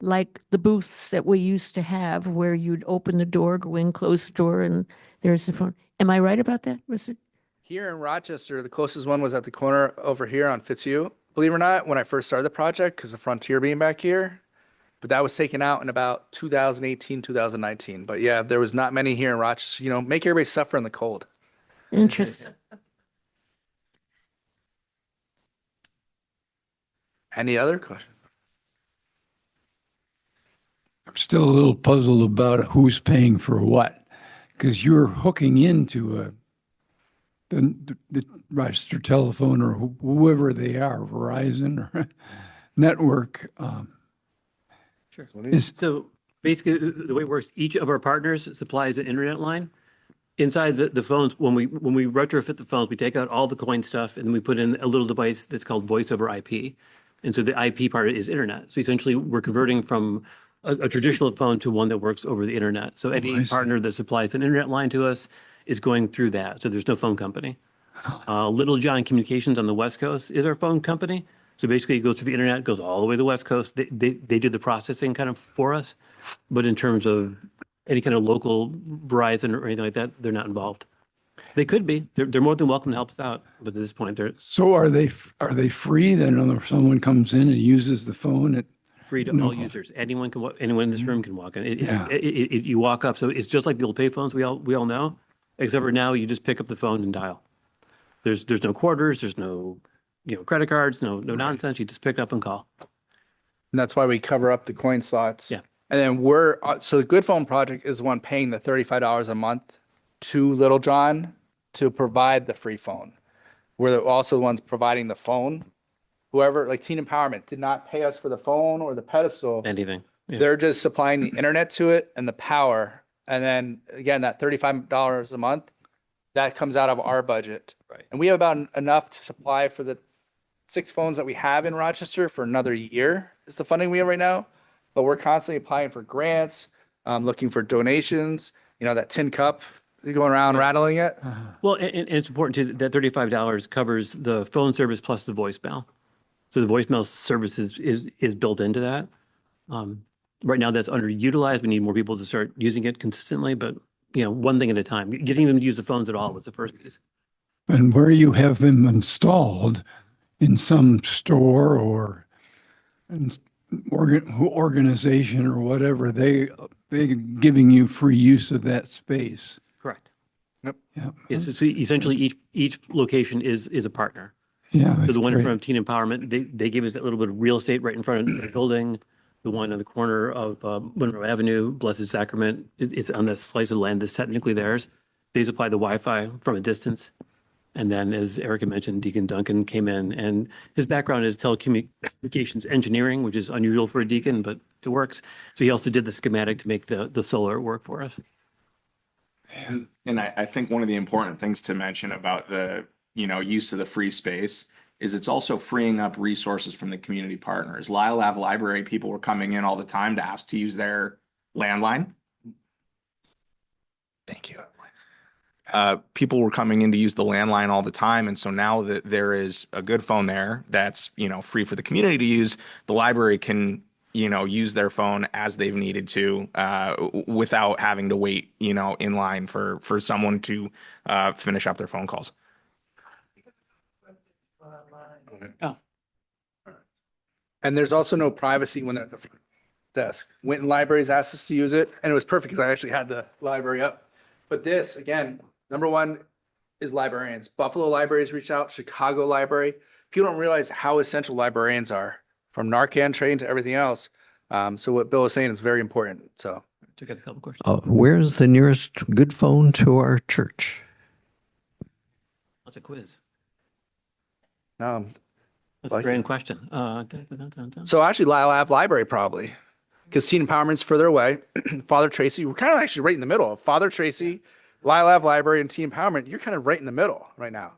like the booths that we used to have where you'd open the door, go in, close the door, and there's the phone. Am I right about that? Was it? Here in Rochester, the closest one was at the corner over here on Fitzhugh. Believe it or not, when I first started the project, because of Frontier being back here, but that was taken out in about 2018, 2019. But yeah, there was not many here in Rochester. Make everybody suffer in the cold. Interesting. Any other questions? I'm still a little puzzled about who's paying for what, because you're hooking into the Rochester Telephone or whoever they are, Verizon or network. Sure. Is So basically, the way it works, each of our partners supplies an internet line. Inside the phones, when we retrofit the phones, we take out all the coin stuff and then we put in a little device that's called voice over IP. And so the IP part is internet. So essentially, we're converting from a traditional phone to one that works over the internet. So I any see. partner that supplies an internet line to us is going through that. So there's no phone company. Little John Communications on the West Coast is our phone company. So basically, it goes through the internet, goes all the way to the West Coast. They do the processing kind of for us. But in terms of any kind of local Verizon or anything like that, they're not involved. They could be. They're more than welcome to help us out. But at this point, they're So are they free then? If someone comes in and uses the phone, free to No. all users. Anyone can, anyone in this room can walk in. Yeah. You walk up. So it's just like the old payphones we all know, except for now you just pick up the phone and dial. There's no quarters. There's no, credit cards, no nonsense. You just pick up and call. And that's why we cover up the coin slots. Yeah. And then so the Good Phone Project is the one paying the $35 a month to Little John to provide the free phone. We're also the ones providing the phone. Whoever, like Teen Empowerment, did not pay us for the phone or the pedestal. Anything. Yeah. They're just supplying the internet to it and the power. And then again, that $35 a month, that comes out of our budget. Right. And we have about enough to supply for the 6 phones that we have in Rochester for another year is the funding we have right now. But we're constantly applying for grants, looking for donations, that tin cup, going around rattling it. Well, and it's important too, that $35 covers the phone service plus the voicemail. So the voicemail service is built into that. Right now that's underutilized. We need more people to start using it consistently, but one thing at a time. Getting them to use the phones at all was the first piece. and where you have them installed in some store or organization or whatever, they giving you free use of that space. Correct. Yep. Yeah. Yes. So essentially each location is a partner. Yeah. So the one in great. front of Teen Empowerment, they gave us that little bit of real estate right in front of the building. The one on the corner of Monroe Avenue, Blessed Sacrament, it's on the slice of land that's technically theirs. They supply the Wi-Fi from a distance. And then, as Erica mentioned, Deacon Duncan came in, and his background is telecommunications engineering, which is unusual for a deacon, but it works. So he also did the schematic to make the solar work for us. And I think one of the important things to mention about the, use of the free space is it's also freeing up resources from the community partners. Lyle Ave Library, people were coming in all the time to ask to use their landline. Thank you. People were coming in to use the landline all the time. And so now that there is a good phone there that's, free for the community to use, the library can, use their phone as they've needed to without having to wait, in line for someone to finish up their phone calls. Oh. And there's also no privacy when they're at the front desk. Winton Libraries asked us to use it, and it was perfect because I actually had the library up. But this, again, number one is librarians. Buffalo Libraries reached out, Chicago Library. People don't realize how essential librarians are, from Narcan trained to everything else. So what Bill was saying is very important. So Took out a couple questions. Where's the nearest good phone to our church? That's a quiz. um, That's a Like grand question. Dun, dun, dun, dun, dun. So actually, Lyle Ave Library probably, because Teen Empowerment's further away. Father Tracy, we're kind of actually right in the middle. Father Tracy, Lyle Ave Library, and Teen Empowerment, you're kind of right in the middle right now.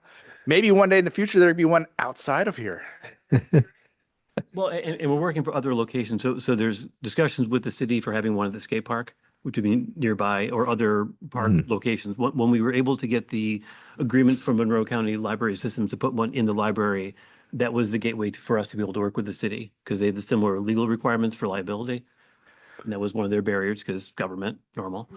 Maybe one day in the future there'd be one outside of here. Well, and we're working for other locations. So there's discussions with the city for having one at the skate park, which would be nearby, or other park locations. When we were able to get the agreement from Monroe County Library Systems to put one in the library, that was the gateway for us to be able to work with the city because they have the similar legal requirements for liability. And that was one of their barriers because government, normal.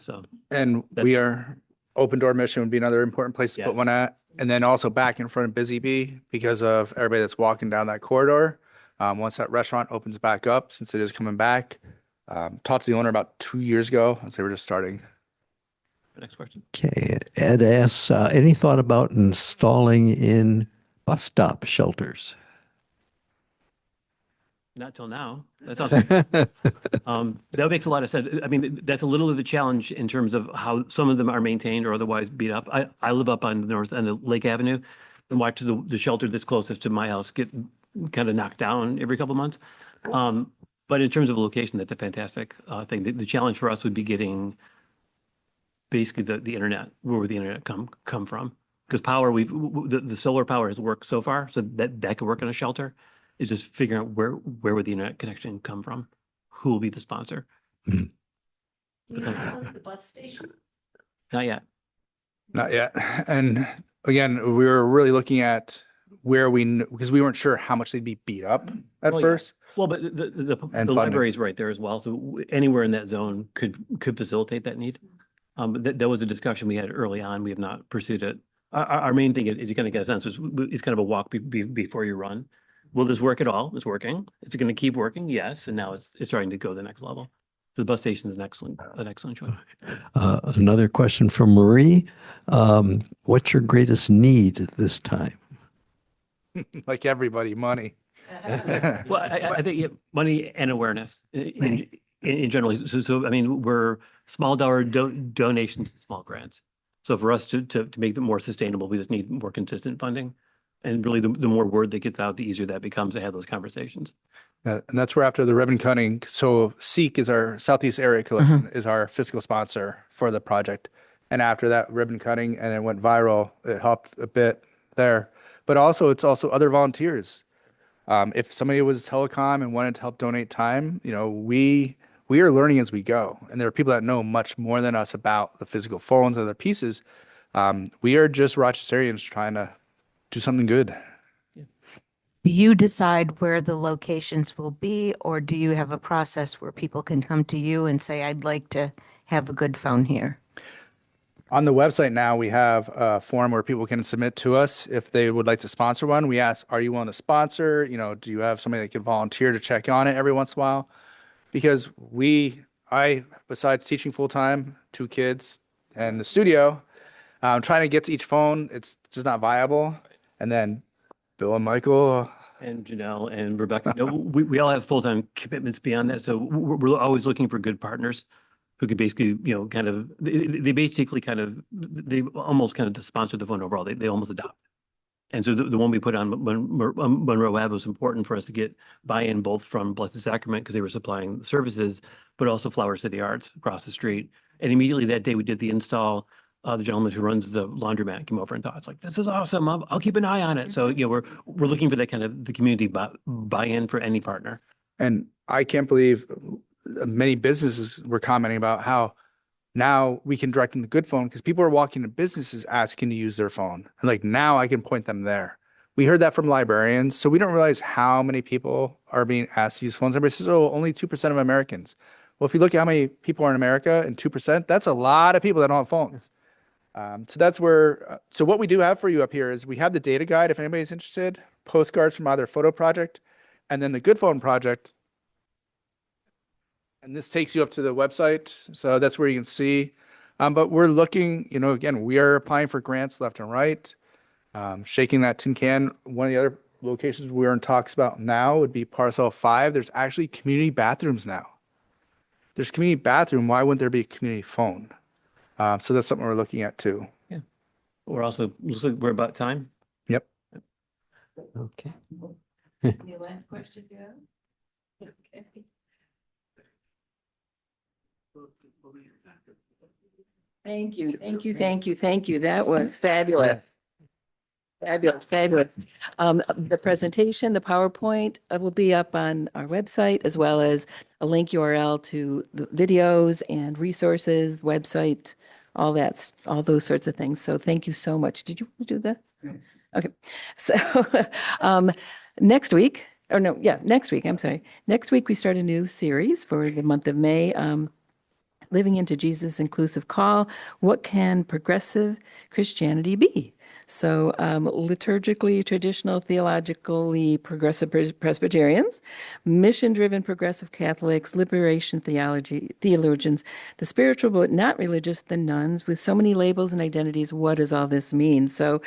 So And we are, Open Door Mission would be another important place to put Yes. one at. And then also back in front of Busy Bee because of everybody that's walking down that corridor. Once that restaurant opens back up, since it is coming back, talked to the owner about 2 years ago as they were just starting. Next question. Okay. Ed asks, any thought about installing in bus stop shelters? Not till now. That sounds, that makes a lot of sense. I mean, that's a little of the challenge in terms of how some of them are maintained or otherwise beat up. I live up on the north end of Lake Avenue and watch the shelter that's closest to my house get kind of knocked down every couple of months. But in terms of location, that's a fantastic thing. The challenge for us would be getting basically the internet, where would the internet come from? Because power, the solar power has worked so far, so that could work in a shelter. Is just figuring out where would the internet connection come from? Who will be the sponsor? You know, the bus station. Not yet. Not yet. And again, we were really looking at where because we weren't sure how much they'd be beat up at Well, yeah. first. Well, but the funding. library is right there as well. So anywhere in that zone could facilitate that need. But that was a discussion we had early on. We have not pursued it. Our main thing is to kind of get a sense is kind of a walk before you run. Will this work at all? It's working. It's going to keep working. Yes. And now it's starting to go to the next level. So the bus station is an excellent choice. Another question from Marie. What's your greatest need this time? Like everybody, money. Well, I think money and awareness in general. So, I mean, we're small dollar donations, small grants. So for us to make them more sustainable, we just need more consistent funding. And really, the more word that gets out, the easier that becomes to have those conversations. And that's where after the ribbon cutting, so SEEK is our Southeast Area Collection, is our fiscal sponsor for the project. And after that ribbon cutting and it went viral, it helped a bit there. But also, it's also other volunteers. If somebody was telecom and wanted to help donate time, we are learning as we go. And there are people that know much more than us about the physical phones and other pieces. We are just Rochesterians trying to do something good. Do you decide where the locations will be, or do you have a process where people can come to you and say, I'd like to have a good phone here? On the website now, we have a form where people can submit to us if they would like to sponsor one. We ask, are you willing to sponsor? Do you have somebody that can volunteer to check on it every once in a while? Because I, besides teaching full-time, 2 kids, and the studio, trying to get to each phone, it's just not viable. And then Bill and Michael. And Janelle and Rebecca, we all have full-time commitments beyond that. So we're always looking for good partners who could basically, they almost kind of sponsor the phone overall. They almost adopt. And so the one we put on Monroe Ave was important for us to get buy-in both from Blessed Sacrament because they were supplying services, but also Flower City Arts across the street. And immediately that day we did the install. The gentleman who runs the laundromat came over and thought, it's like, this is awesome. I'll keep an eye on it. So, we're looking for that kind of the community buy-in for any partner. And I can't believe many businesses were commenting about how now we can direct them to Good Phone because people are walking to businesses asking to use their phone. And like, now I can point them there. We heard that from librarians. So we don't realize how many people are being asked to use phones. Everybody says, oh, only 2% of Americans. Well, if you look at how many people are in America and 2%, that's a lot of people that don't have phones. So that's where, so what we do have for you up here is we have the data guide, if anybody's interested, postcards from either photo project, and then the Good Phone project. And this takes you up to the website. So that's where you can see. But we're looking, again, we are applying for grants left and right, shaking that tin can. One of the other locations we're in talks about now would be Parcel 5. There's actually community bathrooms now. There's community bathroom. Why wouldn't there be a community phone? So that's something we're looking at too. Yeah. We're also, looks like we're about time. Yep. Okay. Any last question, Joe? Okay. Thank you. That was fabulous. Fabulous. The presentation, the PowerPoint will be up on our website, as well as a link URL to the videos and resources, website, all those sorts of things. So thank you so much. Did you do that? Okay. So next week, I'm sorry. Next week, we start a new series for the month of May. Living into Jesus Inclusive Call. What can progressive Christianity be? So liturgically, traditional, theologically progressive Presbyterians, mission-driven progressive Catholics, liberation theologians, the spiritual but not religious, the nuns. With so many labels and identities, what does all this mean? So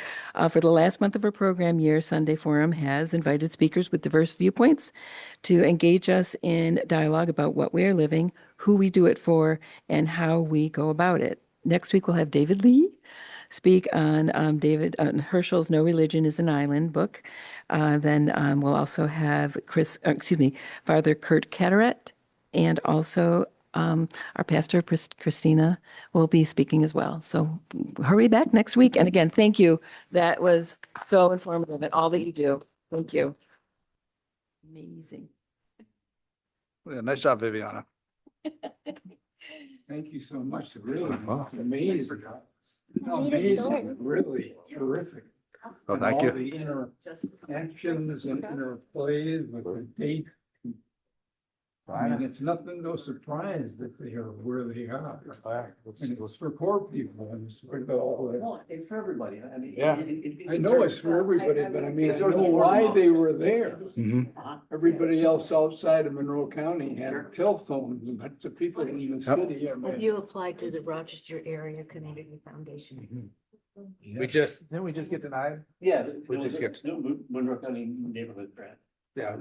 for the last month of our program year, Sunday Forum has invited speakers with diverse viewpoints to engage us in dialogue about what we are living, who we do it for, and how we go about it. Next week, we'll have David Lee speak on David Herschel's No Religion is an Island book. Then we'll also have Father Kurt Cataract, and also our pastor, Christina, will be speaking as well. So hurry back next week. And again, thank you. That was so informative and all that you do. Thank you. Amazing. Yeah, nice job, Viviana. Thank you so much. Really amazing. Amazing, really terrific. Well, And thank all you. the interactions and interplays with the date. I mean, it's no surprise that they are where they are. And it's for poor people and it's for It's for everybody. I mean. Yeah. I know it's for everybody, but I mean, I know why they were there. Everybody else outside of Monroe County had telephones, but the people in the city, I mean. You applied to the Rochester Area Community Foundation? We just get denied? Yeah. We just get- Monroe County Neighborhood Grant. Yeah,